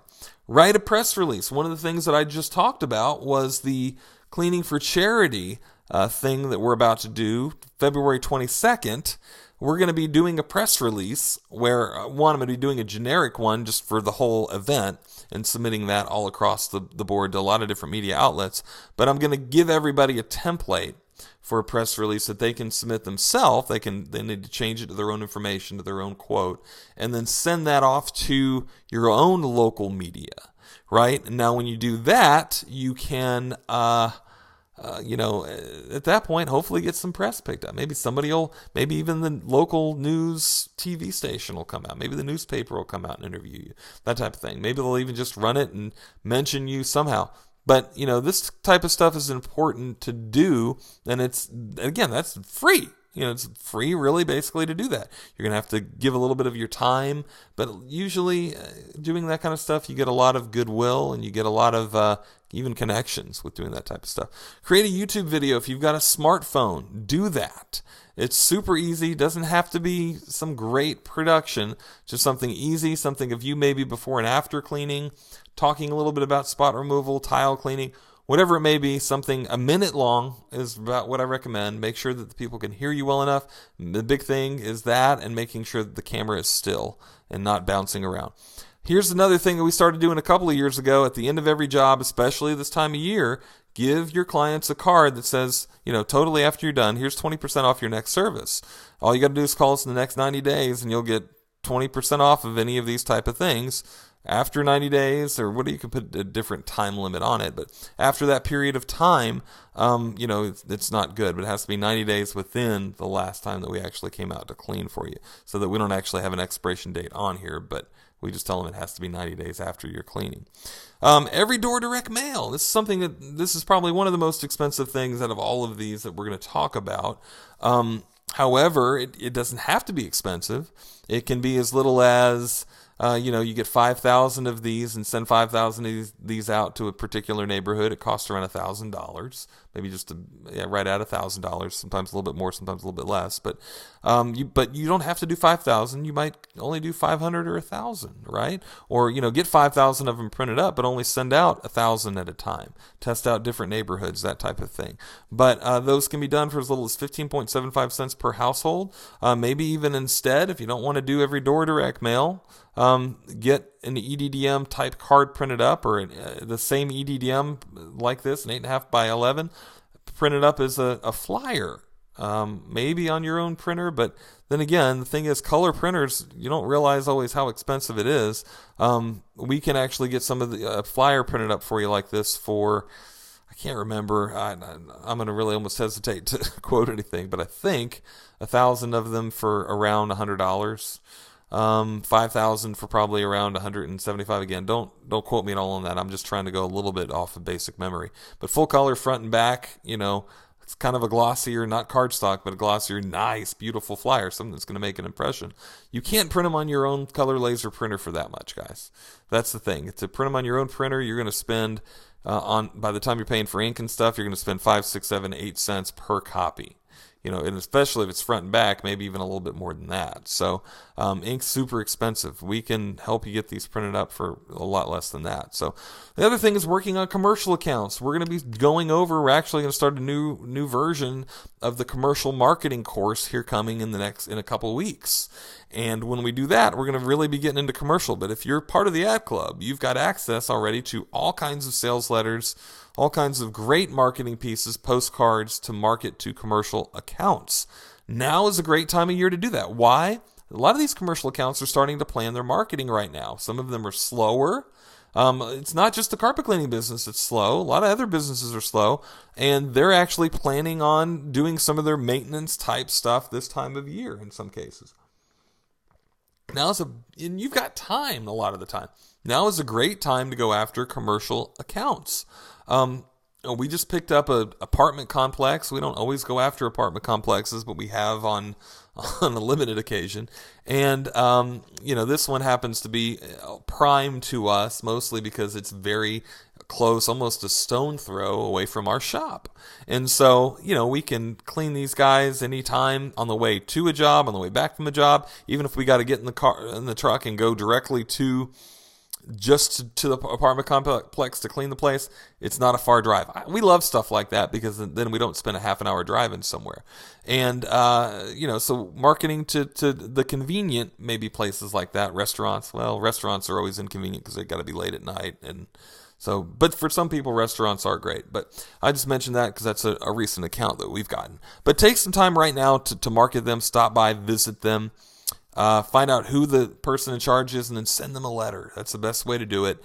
Write a press release. One of the things that I just talked about was the Cleaning for Charity thing that we're about to do, February 22nd. We're going to be doing a press release where, I'm going to be doing a generic one just for the whole event and submitting that all across the board to a lot of different media outlets. But I'm going to give everybody a template for a press release that they can submit themselves. They need to change it to their own information, to their own quote, and then send that off to your own local media, right? And now when you do that, you can at that point, hopefully get some press picked up. Maybe even the local news TV station will come out. Maybe the newspaper will come out and interview you, that type of thing. Maybe they'll even just run it and mention you somehow. But, this type of stuff is important to do, and that's free. It's free, really, basically, to do that. You're going to have to give a little bit of your time, but usually doing that kind of stuff, you get a lot of goodwill and you get a lot of even connections with doing that type of stuff. Create a YouTube video if you've got a smartphone. Do that. It's super easy. Doesn't have to be some great production. Just something easy, something of you maybe before and after cleaning, talking a little bit about spot removal, tile cleaning, whatever it may be. Something a minute long is about what I recommend. Make sure that the people can hear you well enough. The big thing is that, and making sure that the camera is still and not bouncing around. Here's another thing that we started doing a couple of years ago. At the end of every job, especially this time of year, give your clients a card that says, totally after you're done, here's 20% off your next service. All you got to do is call us in the next 90 days and you'll get 20% off of any of these type of things. After 90 days, or you can put a different time limit on it, but after that period of time, it's not good, but it has to be 90 days within the last time that we actually came out to clean for you, so that we don't actually have an expiration date on here, but we just tell them it has to be 90 days after your cleaning. Every door direct mail. This is probably one of the most expensive things out of all of these that we're going to talk about. However, it doesn't have to be expensive. It can be as little as, you get 5,000 of these and send 5,000 of these out to a particular neighborhood. It costs around $1,000, maybe just right at $1,000. Sometimes a little bit more, sometimes a little bit less. But you don't have to do 5,000. You might only do 500 or 1,000, right? Or get 5,000 of them printed up, but only send out 1,000 at a time. Test out different neighborhoods, that type of thing. But those can be done for as little as 15.75 cents per household. Maybe even instead, if you don't want to do every door direct mail, get an EDDM type card printed up, or the same EDDM like this, an 8.5 by 11, printed up as a flyer, maybe on your own printer. But then again, the thing is, color printers, you don't realize always how expensive it is. We can actually get some of the flyer printed up for you like this for, I can't remember. I'm going to really almost hesitate to quote anything, but I think 1,000 of them for around $100. 5,000 for probably around 175. Again, don't quote me at all on that. I'm just trying to go a little bit off of basic memory. But full color front and back, it's kind of a glossier, not cardstock, but a glossier, nice, beautiful flyer, something that's going to make an impression. You can't print them on your own color laser printer for that much, guys. That's the thing. To print them on your own printer, you're going to spend, by the time you're paying for ink and stuff, you're going to spend 5, 6, 7, 8 cents per copy. And especially if it's front and back, maybe even a little bit more than that. So ink's super expensive. We can help you get these printed up for a lot less than that. So the other thing is working on commercial accounts. We're going to be we're actually going to start a new version of the commercial marketing course here coming in a couple of weeks. And when we do that, we're going to really be getting into commercial. But if you're part of the ad club, you've got access already to all kinds of sales letters, all kinds of great marketing pieces, postcards to market to commercial accounts. Now is a great time of year to do that. Why? A lot of these commercial accounts are starting to plan their marketing right now. Some of them are slower. It's not just the carpet cleaning business that's slow. A lot of other businesses are slow, and they're actually planning on doing some of their maintenance type stuff this time of year in some cases. And you've got time a lot of the time. Now is a great time to go after commercial accounts. We just picked up an apartment complex. We don't always go after apartment complexes, but we have on a limited occasion. And, this one happens to be prime to us, mostly because it's very close, almost a stone throw away from our shop. And so, we can clean these guys anytime on the way to a job, on the way back from a job, even if we got to get in the truck and go directly to the apartment complex to clean the place. It's not a far drive. We love stuff like that because then we don't spend a half an hour driving somewhere. And, so marketing to the convenient, maybe places like that, restaurants. Well, restaurants are always inconvenient because they've got to be late at night. And so, but for some people, restaurants are great. But I just mentioned that because that's a recent account that we've gotten. But take some time right now to market them, stop by, visit them. Find out who the person in charge is and then send them a letter. That's the best way to do it.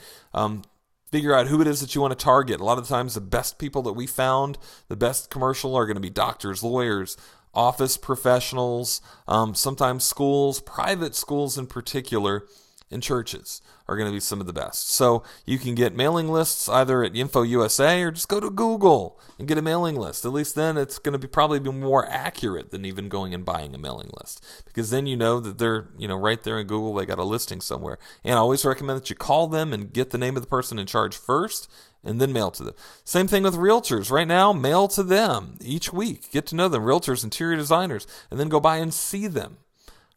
Figure out who it is that you want to target. A lot of the times the best people that we found, the best commercial are going to be doctors, lawyers, office professionals, sometimes schools, private schools in particular. and churches are going to be some of the best. So you can get mailing lists either at Info USA or just go to Google and get a mailing list. At least then it's going to probably be more accurate than even going and buying a mailing list, because then you know that they're right there in Google, they got a listing somewhere. And I always recommend that you call them and get the name of the person in charge first, and then mail to them. Same thing with realtors. Right now, mail to them each week. Get to know them, realtors, interior designers, and then go by and see them.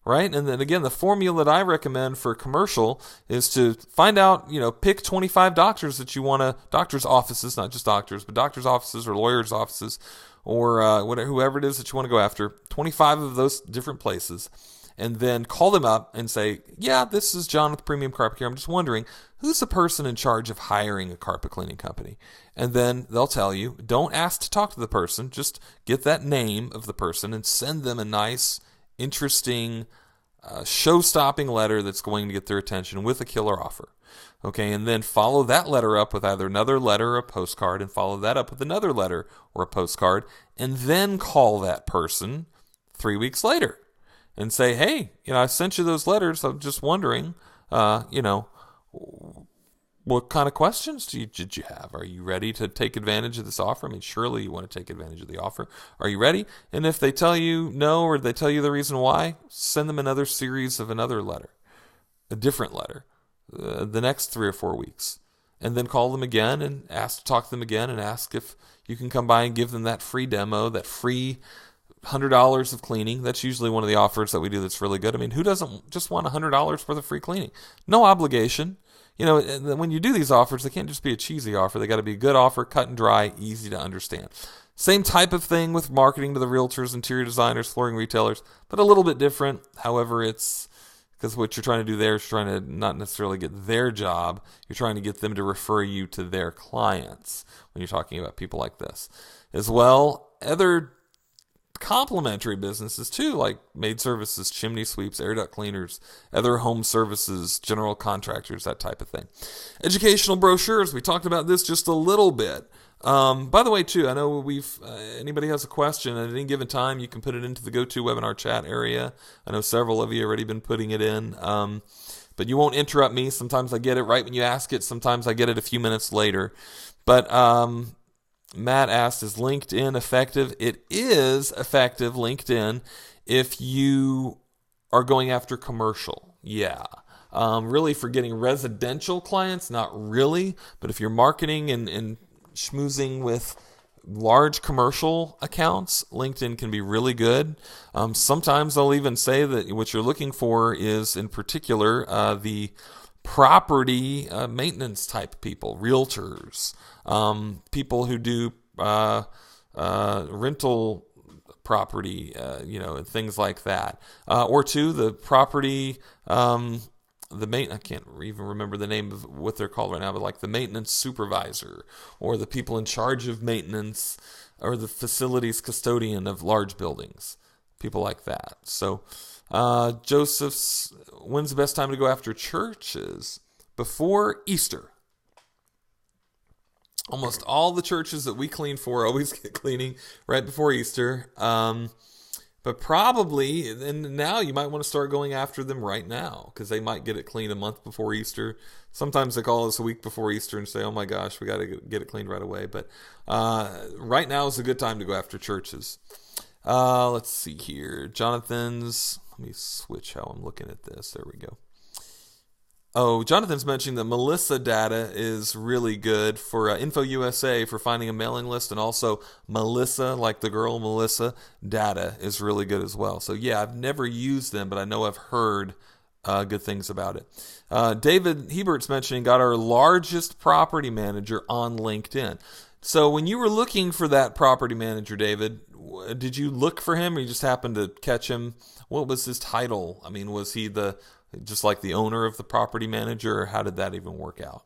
Right? And then again, the formula that I recommend for commercial is to find out, pick 25 doctors that you want to, doctors' offices, not just doctors, but doctors' offices or lawyers' offices or whoever it is that you want to go after, 25 of those different places, and then call them up and say, yeah, this is John with Premium Carpet Care. I'm just wondering, who's the person in charge of hiring a carpet cleaning company? And then they'll tell you. Don't ask to talk to the person. Just get that name of the person and send them a nice, interesting, show-stopping letter that's going to get their attention with a killer offer. Okay, and then follow that letter up with either another letter or a postcard, and follow that up with another letter or a postcard, and then call that person 3 weeks later and say, hey, I sent you those letters. I'm just wondering, what kind of questions did you have? Are you ready to take advantage of this offer? I mean, surely you want to take advantage of the offer. Are you ready? And if they tell you no, or they tell you the reason why, send them another series of another letter, a different letter, the next 3 or 4 weeks. And then call them again and ask to talk to them again and ask if you can come by and give them that free demo, that free $100 of cleaning. That's usually one of the offers that we do that's really good. I mean, who doesn't just want $100 worth of free cleaning? No obligation. When you do these offers, they can't just be a cheesy offer. They got to be a good offer, cut and dry, easy to understand. Same type of thing with marketing to the realtors, interior designers, flooring retailers, but a little bit different. However, it's because what you're trying to do there is trying to not necessarily get their job. You're trying to get them to refer you to their clients when you're talking about people like this. As well, other complementary businesses too, like maid services, chimney sweeps, air duct cleaners, other home services, general contractors, that type of thing. Educational brochures, we talked about this just a little bit. By the way, too, I know anybody has a question at any given time, you can put it into the GoToWebinar chat area. I know several of you have already been putting it in, but you won't interrupt me. Sometimes I get it right when you ask it. Sometimes I get it a few minutes later. But Matt asked, is LinkedIn effective? It is effective, LinkedIn, if you are going after commercial. Yeah. Really for getting residential clients, not really. But if you're marketing and schmoozing with large commercial accounts, LinkedIn can be really good. Sometimes they'll even say that what you're looking for is, in particular, the property maintenance type people, realtors, people who do rental property, and things like that. Or two, the property, I can't even remember the name of what they're called right now, but like the maintenance supervisor or the people in charge of maintenance or the facilities custodian of large buildings, people like that. So Joseph's, when's the best time to go after churches? Before Easter. Almost all the churches that we clean for always get cleaning right before Easter. But probably, and now you might want to start going after them right now, because they might get it cleaned a month before Easter. Sometimes they call us a week before Easter and say, oh my gosh, we got to get it cleaned right away. But right now is a good time to go after churches. Let's see here. Jonathan's, let me switch how I'm looking at this. There we go. Oh, Jonathan's mentioning that Melissa data is really good for Info USA for finding a mailing list, and also Melissa, like the girl Melissa, data is really good as well. So yeah, I've never used them, but I know I've heard good things about it. David Hebert's mentioning got our largest property manager on LinkedIn. So when you were looking for that property manager, David, did you look for him or you just happened to catch him? What was his title? I mean, was he just like the owner of the property manager, or how did that even work out?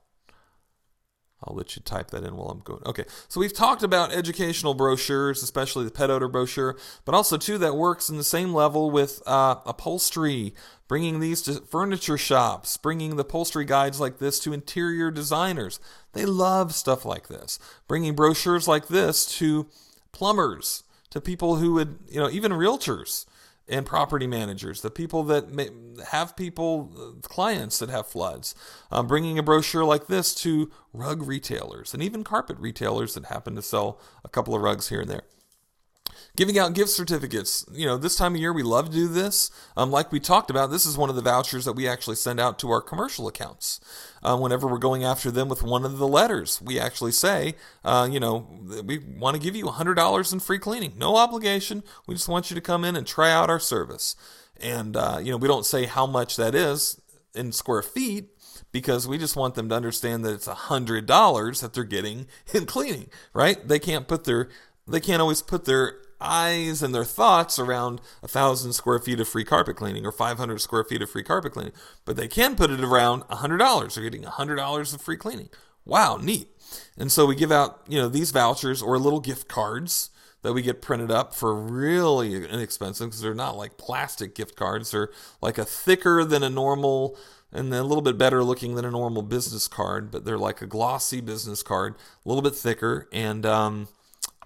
I'll let you type that in while I'm going. Okay, so we've talked about educational brochures, especially the pet odor brochure, but also, too, that works in the same level with upholstery, bringing these to furniture shops, bringing the upholstery guides like this to interior designers. They love stuff like this. Bringing brochures like this to plumbers, to people who would, even realtors. and property managers, the people that have clients that have floods, bringing a brochure like this to rug retailers and even carpet retailers that happen to sell a couple of rugs here and there. Giving out gift certificates. This time of year we love to do this. Like we talked about, this is one of the vouchers that we actually send out to our commercial accounts. Whenever we're going after them with one of the letters, we actually say, we want to give you $100 in free cleaning. No obligation. We just want you to come in and try out our service. And, we don't say how much that is in square feet, because we just want them to understand that it's $100 that they're getting in cleaning, right? They can't always put their eyes and their thoughts around 1,000 square feet of free carpet cleaning or 500 square feet of free carpet cleaning, but they can put it around $100. They're getting $100 of free cleaning. Wow, neat. And so we give out, these vouchers or little gift cards that we get printed up for really inexpensive, because they're not like plastic gift cards. They're like a thicker than a normal and a little bit better looking than a normal business card, but they're like a glossy business card, a little bit thicker. And,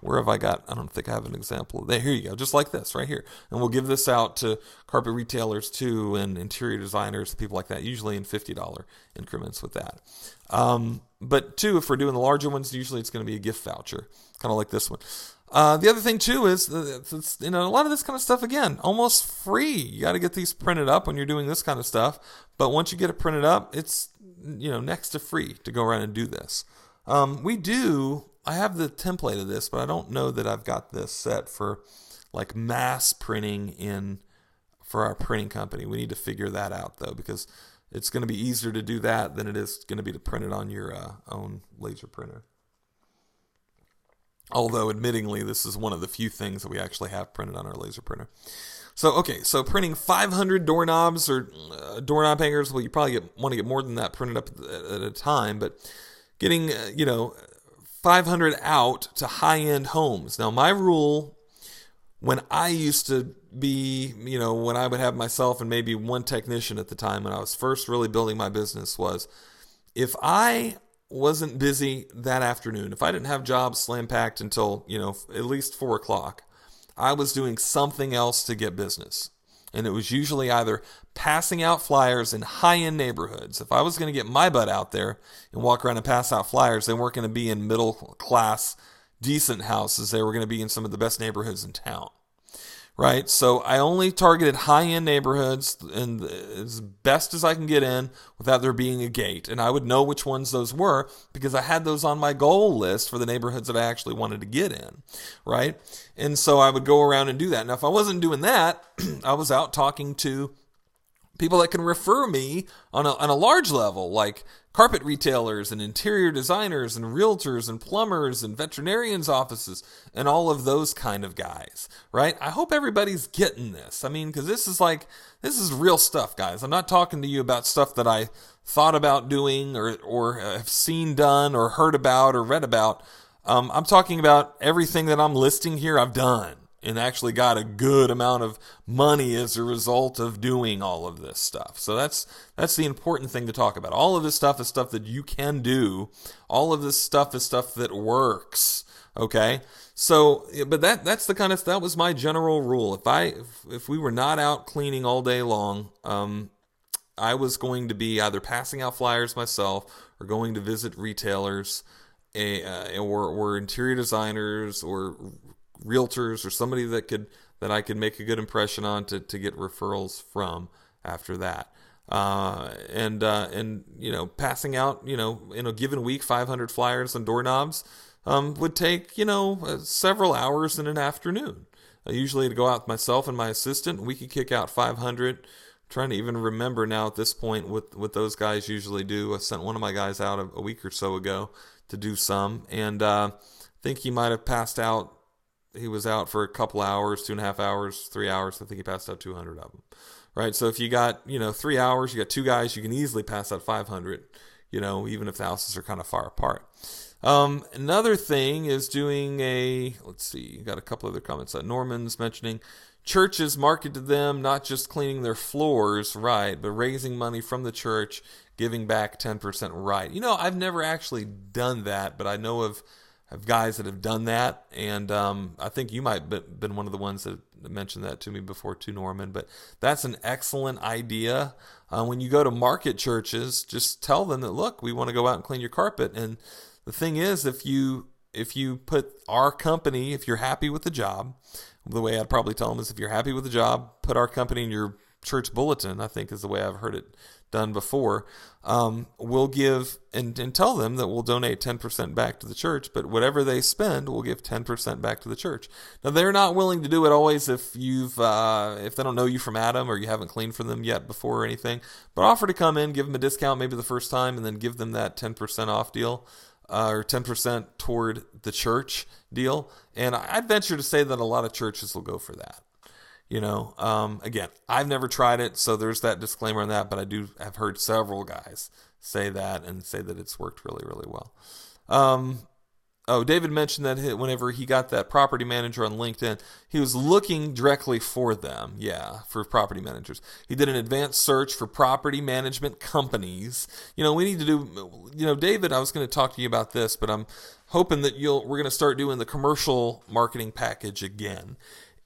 where have I got? I don't think I have an example. There, here you go, just like this right here. And we'll give this out to carpet retailers too, and interior designers, people like that, usually in $50 increments with that. But too, if we're doing the larger ones, usually it's going to be a gift voucher, kind of like this one. The other thing too is, a lot of this kind of stuff, again, almost free. You got to get these printed up when you're doing this kind of stuff. But once you get it printed up, it's, next to free to go around and do this. I have the template of this, but I don't know that I've got this set for like mass printing for our printing company. We need to figure that out though, because it's going to be easier to do that than it is going to be to print it on your own laser printer. Although admittingly, this is one of the few things that we actually have printed on our laser printer. So printing 500 doorknobs or doorknob hangers, well, you probably want to get more than that printed up at a time, but getting, 500 out to high-end homes. Now, my rule when I used to be, when I would have myself and maybe one technician at the time when I was first really building my business, was if I wasn't busy that afternoon, if I didn't have jobs slam-packed until, at least 4 o'clock, I was doing something else to get business. And it was usually either passing out flyers in high-end neighborhoods. If I was going to get my butt out there and walk around and pass out flyers, they weren't going to be in middle-class, decent houses. They were going to be in some of the best neighborhoods in town, right? So I only targeted high-end neighborhoods and as best as I can get in without there being a gate. And I would know which ones those were because I had those on my goal list for the neighborhoods that I actually wanted to get in, right? And so I would go around and do that. Now, if I wasn't doing that, I was out talking to people that can refer me on a large level, like carpet retailers and interior designers and realtors and plumbers and veterinarians' offices and all of those kind of guys, right? I hope everybody's getting this. I mean, because this is real stuff, guys. I'm not talking to you about stuff that I thought about doing or have seen done or heard about or read about. I'm talking about everything that I'm listing here I've done and actually got a good amount of money as a result of doing all of this stuff. So that's the important thing to talk about. All of this stuff is stuff that you can do. All of this stuff is stuff that works. Okay? So, but that's the kind of, that was my general rule. If we were not out cleaning all day long, I was going to be either passing out flyers myself or going to visit retailers or interior designers or realtors or somebody that I could make a good impression on to get referrals from after that. And passing out, in a given week, 500 flyers and doorknobs would take, several hours in an afternoon. Usually to go out with myself and my assistant, we could kick out 500. I'm trying to even remember now at this point what those guys usually do. I sent one of my guys out a week or so ago to do some, and I think he might have passed out. He was out for a couple hours, 2.5 hours, 3 hours. I think he passed out 200 of them, right? So if you got, 3 hours, you got 2 guys, you can easily pass out 500, even if the houses are kind of far apart. Another thing is doing let's see, got a couple other comments. Norman's mentioning churches market to them, not just cleaning their floors, right, but raising money from the church, giving back 10%, right. I've never actually done that, but I know of guys that have done that, and I think you might have been one of the ones that mentioned that to me before too, Norman. But that's an excellent idea. When you go to market churches, just tell them that, look, we want to go out and clean your carpet. And the thing is, if you put our company, if you're happy with the job, the way I'd probably tell them is, if you're happy with the job, put our company in your church bulletin, I think is the way I've heard it done before. We'll give and tell them that we'll donate 10% back to the church, but whatever they spend, we'll give 10% back to the church. Now, they're not willing to do it always if they don't know you from Adam, or you haven't cleaned for them yet before or anything, but offer to come in, give them a discount maybe the first time, and then give them that 10% off deal. Or 10% toward the church deal. And I'd venture to say that a lot of churches will go for that. Again, I've never tried it, so there's that disclaimer on that, but I've heard several guys say that and say that it's worked really, really well. David mentioned that whenever he got that property manager on LinkedIn, he was looking directly for them. Yeah, for property managers. He did an advanced search for property management companies. We need to do, David, I was going to talk to you about this, but I'm hoping that we're going to start doing the commercial marketing package again.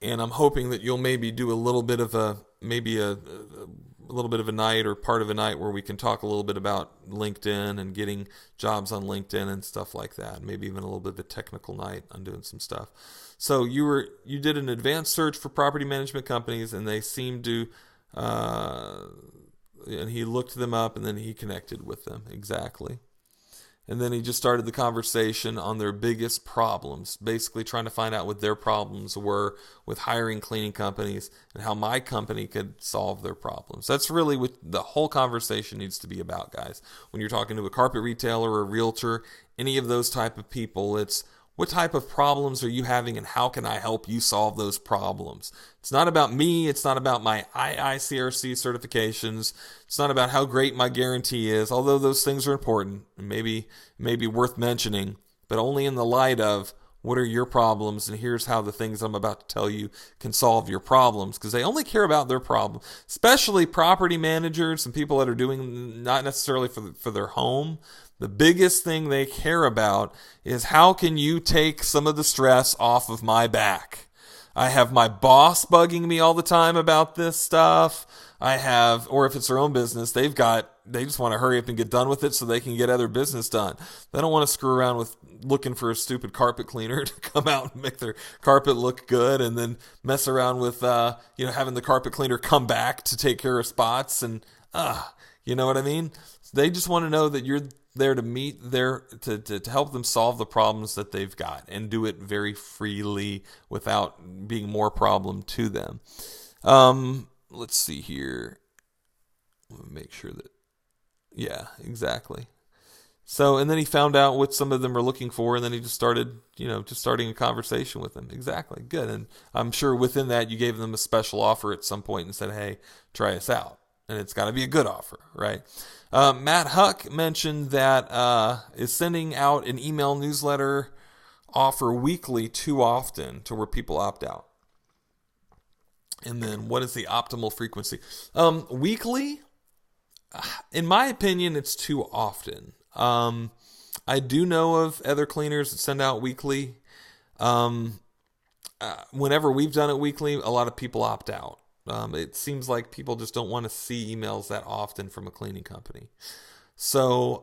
And I'm hoping that you'll maybe do a little bit of a little bit of a night or part of a night where we can talk a little bit about LinkedIn and getting jobs on LinkedIn and stuff like that. Maybe even a little bit of a technical night on doing some stuff. So you did an advanced search for property management companies, and they seemed to, and he looked them up, and then he connected with them. Exactly. And then he just started the conversation on their biggest problems, basically trying to find out what their problems were with hiring cleaning companies and how my company could solve their problems. That's really what the whole conversation needs to be about, guys. When you're talking to a carpet retailer or a realtor, any of those type of people, it's what type of problems are you having and how can I help you solve those problems? It's not about me. It's not about my IICRC certifications. It's not about how great my guarantee is, although those things are important and maybe worth mentioning, but only in the light of what are your problems, and here's how the things I'm about to tell you can solve your problems, because they only care about their problem, especially property managers and people that are doing not necessarily for their home. The biggest thing they care about is, how can you take some of the stress off of my back? I have my boss bugging me all the time about this stuff. Or if it's their own business, they just want to hurry up and get done with it so they can get other business done. They don't want to screw around with looking for a stupid carpet cleaner to come out and make their carpet look good, and then mess around with, having the carpet cleaner come back to take care of spots, and, you know what I mean? They just want to know that you're there to help them solve the problems that they've got, and do it very freely without being more problem to them. Let's see here. Let me make sure that, yeah, exactly. So, and then he found out what some of them are looking for, and then he just started, starting a conversation with them. Exactly. Good. And I'm sure within that, you gave them a special offer at some point and said, hey, try us out. And it's got to be a good offer, right? Matt Huck mentioned that is sending out an email newsletter offer weekly too often to where people opt out. And then what is the optimal frequency? Weekly, in my opinion, it's too often. I do know of other cleaners that send out weekly. Whenever we've done it weekly, a lot of people opt out. It seems like people just don't want to see emails that often from a cleaning company. So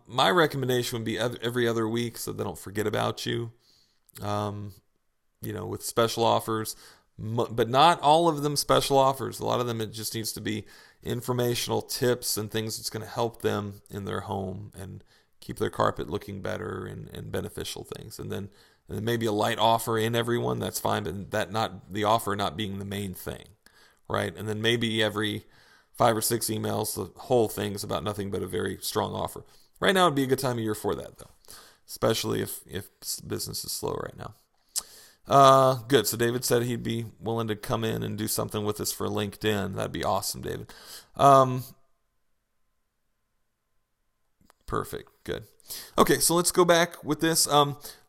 my recommendation would be every other week, so they don't forget about you. With special offers, but not all of them special offers. A lot of them, it just needs to be informational tips and things that's going to help them in their home and keep their carpet looking better, and beneficial things. And then maybe a light offer in everyone, that's fine, but that not the offer not being the main thing. Right? And then maybe every 5 or 6 emails, the whole thing is about nothing but a very strong offer. Right now would be a good time of year for that, though, especially if business is slow right now. Good. So David said he'd be willing to come in and do something with us for LinkedIn. That'd be awesome, David. Perfect. Good. Okay, so let's go back with this.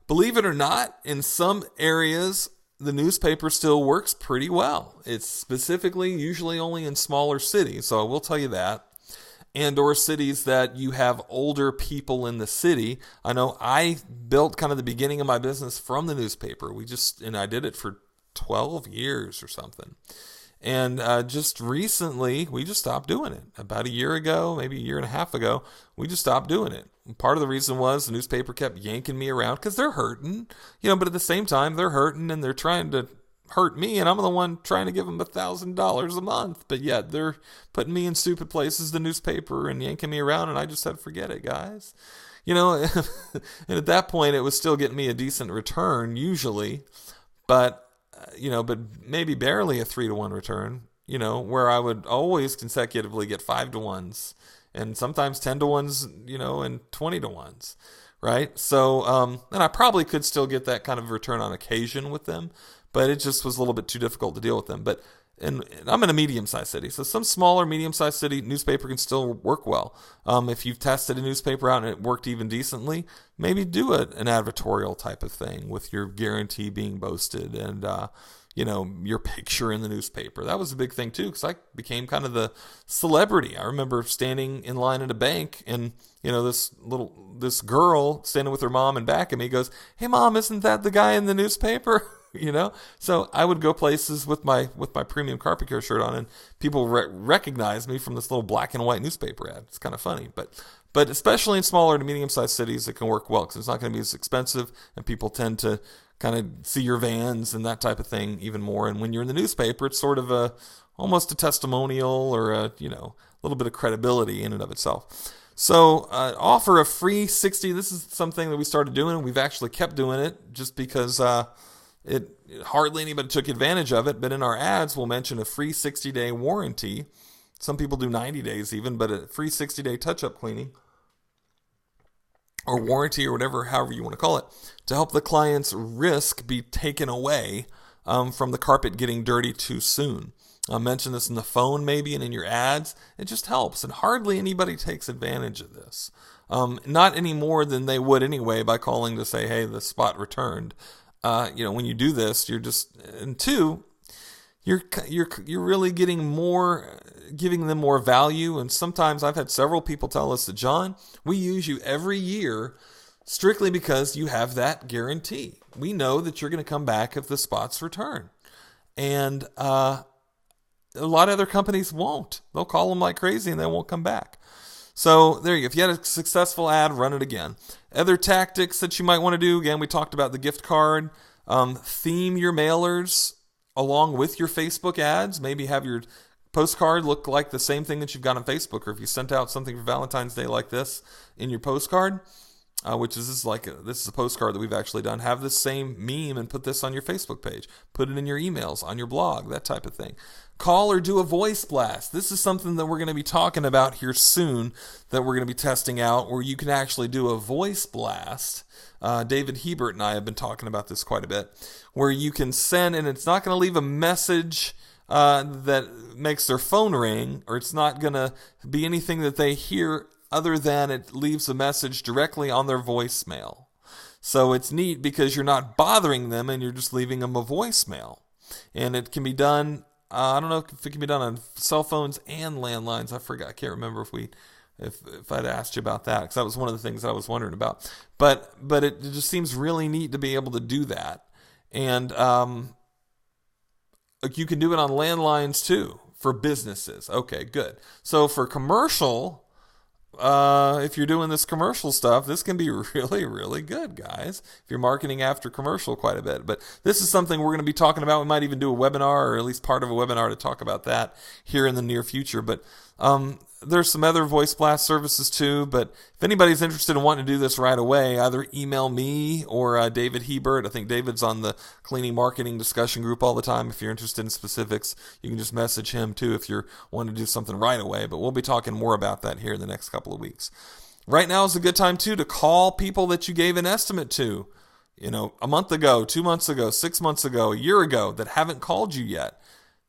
Believe it or not, in some areas, the newspaper still works pretty well. It's specifically usually only in smaller cities, so I will tell you that. And or cities that you have older people in the city. I know I built kind of the beginning of my business from the newspaper. I did it for 12 years or something. And just recently, we just stopped doing it. About a year ago, maybe a year and a half ago, we just stopped doing it. And part of the reason was the newspaper kept yanking me around because they're hurting, but at the same time, they're hurting and they're trying to hurt me, and I'm the one trying to give them $1,000 a month. But yet they're putting me in stupid places, the newspaper, and yanking me around, and I just said, forget it, guys. And at that point, it was still getting me a decent return usually, but maybe barely a 3-to-1 return, where I would always consecutively get 5-to-1s and sometimes 10-to-1s, and 20-to-1s, right? So, and I probably could still get that kind of return on occasion with them, but it just was a little bit too difficult to deal with them. But and I'm in a medium-sized city, so some smaller, medium-sized city newspaper can still work well. If you've tested a newspaper out and it worked even decently, maybe do an advertorial type of thing with your guarantee being boasted and your picture in the newspaper. That was a big thing too, because I became kind of the celebrity. I remember standing in line at a bank, and this girl standing with her mom and back at me goes, "Hey, Mom, isn't that the guy in the newspaper?" So I would go places with my premium carpet care shirt on, and people recognize me from this little black and white newspaper ad. It's kind of funny, but especially in smaller to medium-sized cities, it can work well because it's not going to be as expensive, and people tend to kind of see your vans and that type of thing even more. And when you're in the newspaper, it's sort of almost a testimonial or a little bit of credibility in and of itself. So offer a free 60. This is something that we started doing, and we've actually kept doing it just because hardly anybody took advantage of it. But in our ads, we'll mention a free 60-day warranty. Some people do 90 days even, but a free 60-day touch-up cleaning or warranty or whatever, however you want to call it, to help the client's risk be taken away from the carpet getting dirty too soon. I'll mention this in the phone maybe and in your ads. It just helps, and hardly anybody takes advantage of this. Not any more than they would anyway by calling to say, hey, the spot returned. When you do this, you're just, and two, you're really giving them more value. And sometimes I've had several people tell us that, John, we use you every year strictly because you have that guarantee. We know that you're going to come back if the spots return. And a lot of other companies won't. They'll call them like crazy and they won't come back. So there you go. If you had a successful ad, run it again. Other tactics that you might want to do, again, we talked about the gift card. Theme your mailers along with your Facebook ads. Maybe have your postcard look like the same thing that you've got on Facebook. Or if you sent out something for Valentine's Day like this in your postcard, which is this is a postcard that we've actually done. Have this same meme and put this on your Facebook page. Put it in your emails, on your blog, that type of thing. Call or do a voice blast. This is something that we're going to be talking about here soon that we're going to be testing out, where you can actually do a voice blast. David Hebert and I have been talking about this quite a bit, where you can send, and it's not going to leave a message that makes their phone ring, or it's not going to be anything that they hear other than it leaves a message directly on their voicemail. So it's neat because you're not bothering them and you're just leaving them a voicemail. And it can be done, I don't know if it can be done on cell phones and landlines. I can't remember if I'd asked you about that, because that was one of the things I was wondering about. But it just seems really neat to be able to do that. And you can do it on landlines too for businesses. Okay, good. So for commercial, if you're doing this commercial stuff, this can be really, really good, guys, if you're marketing after commercial quite a bit. But this is something we're going to be talking about. We might even do a webinar, or at least part of a webinar, to talk about that here in the near future. But there's some other voice blast services too. But if anybody's interested in wanting to do this right away, either email me or David Hebert. I think David's on the cleaning marketing discussion group all the time. If you're interested in specifics, you can just message him too if you're wanting to do something right away. But we'll be talking more about that here in the next couple of weeks. Right now is a good time too to call people that you gave an estimate to, a month ago, 2 months ago, 6 months ago, a year ago, that haven't called you yet.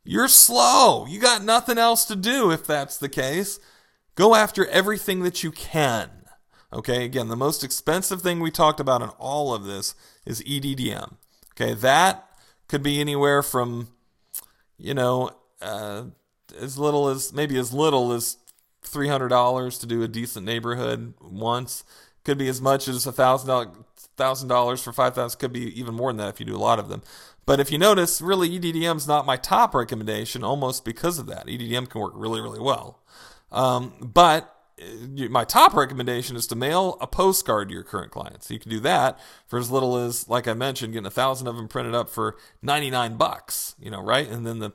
You're slow. You got nothing else to do if that's the case. Go after everything that you can. Okay, again, the most expensive thing we talked about in all of this is EDDM. Okay, that could be anywhere from, as little as $300 to do a decent neighborhood once. Could be as much as $1,000 for 5,000. Could be even more than that if you do a lot of them. But if you notice, really EDDM is not my top recommendation, almost because of that. EDDM can work really, really well. But my top recommendation is to mail a postcard to your current clients. So you can do that for as little as, like I mentioned, getting 1,000 of them printed up for $99, right? And then the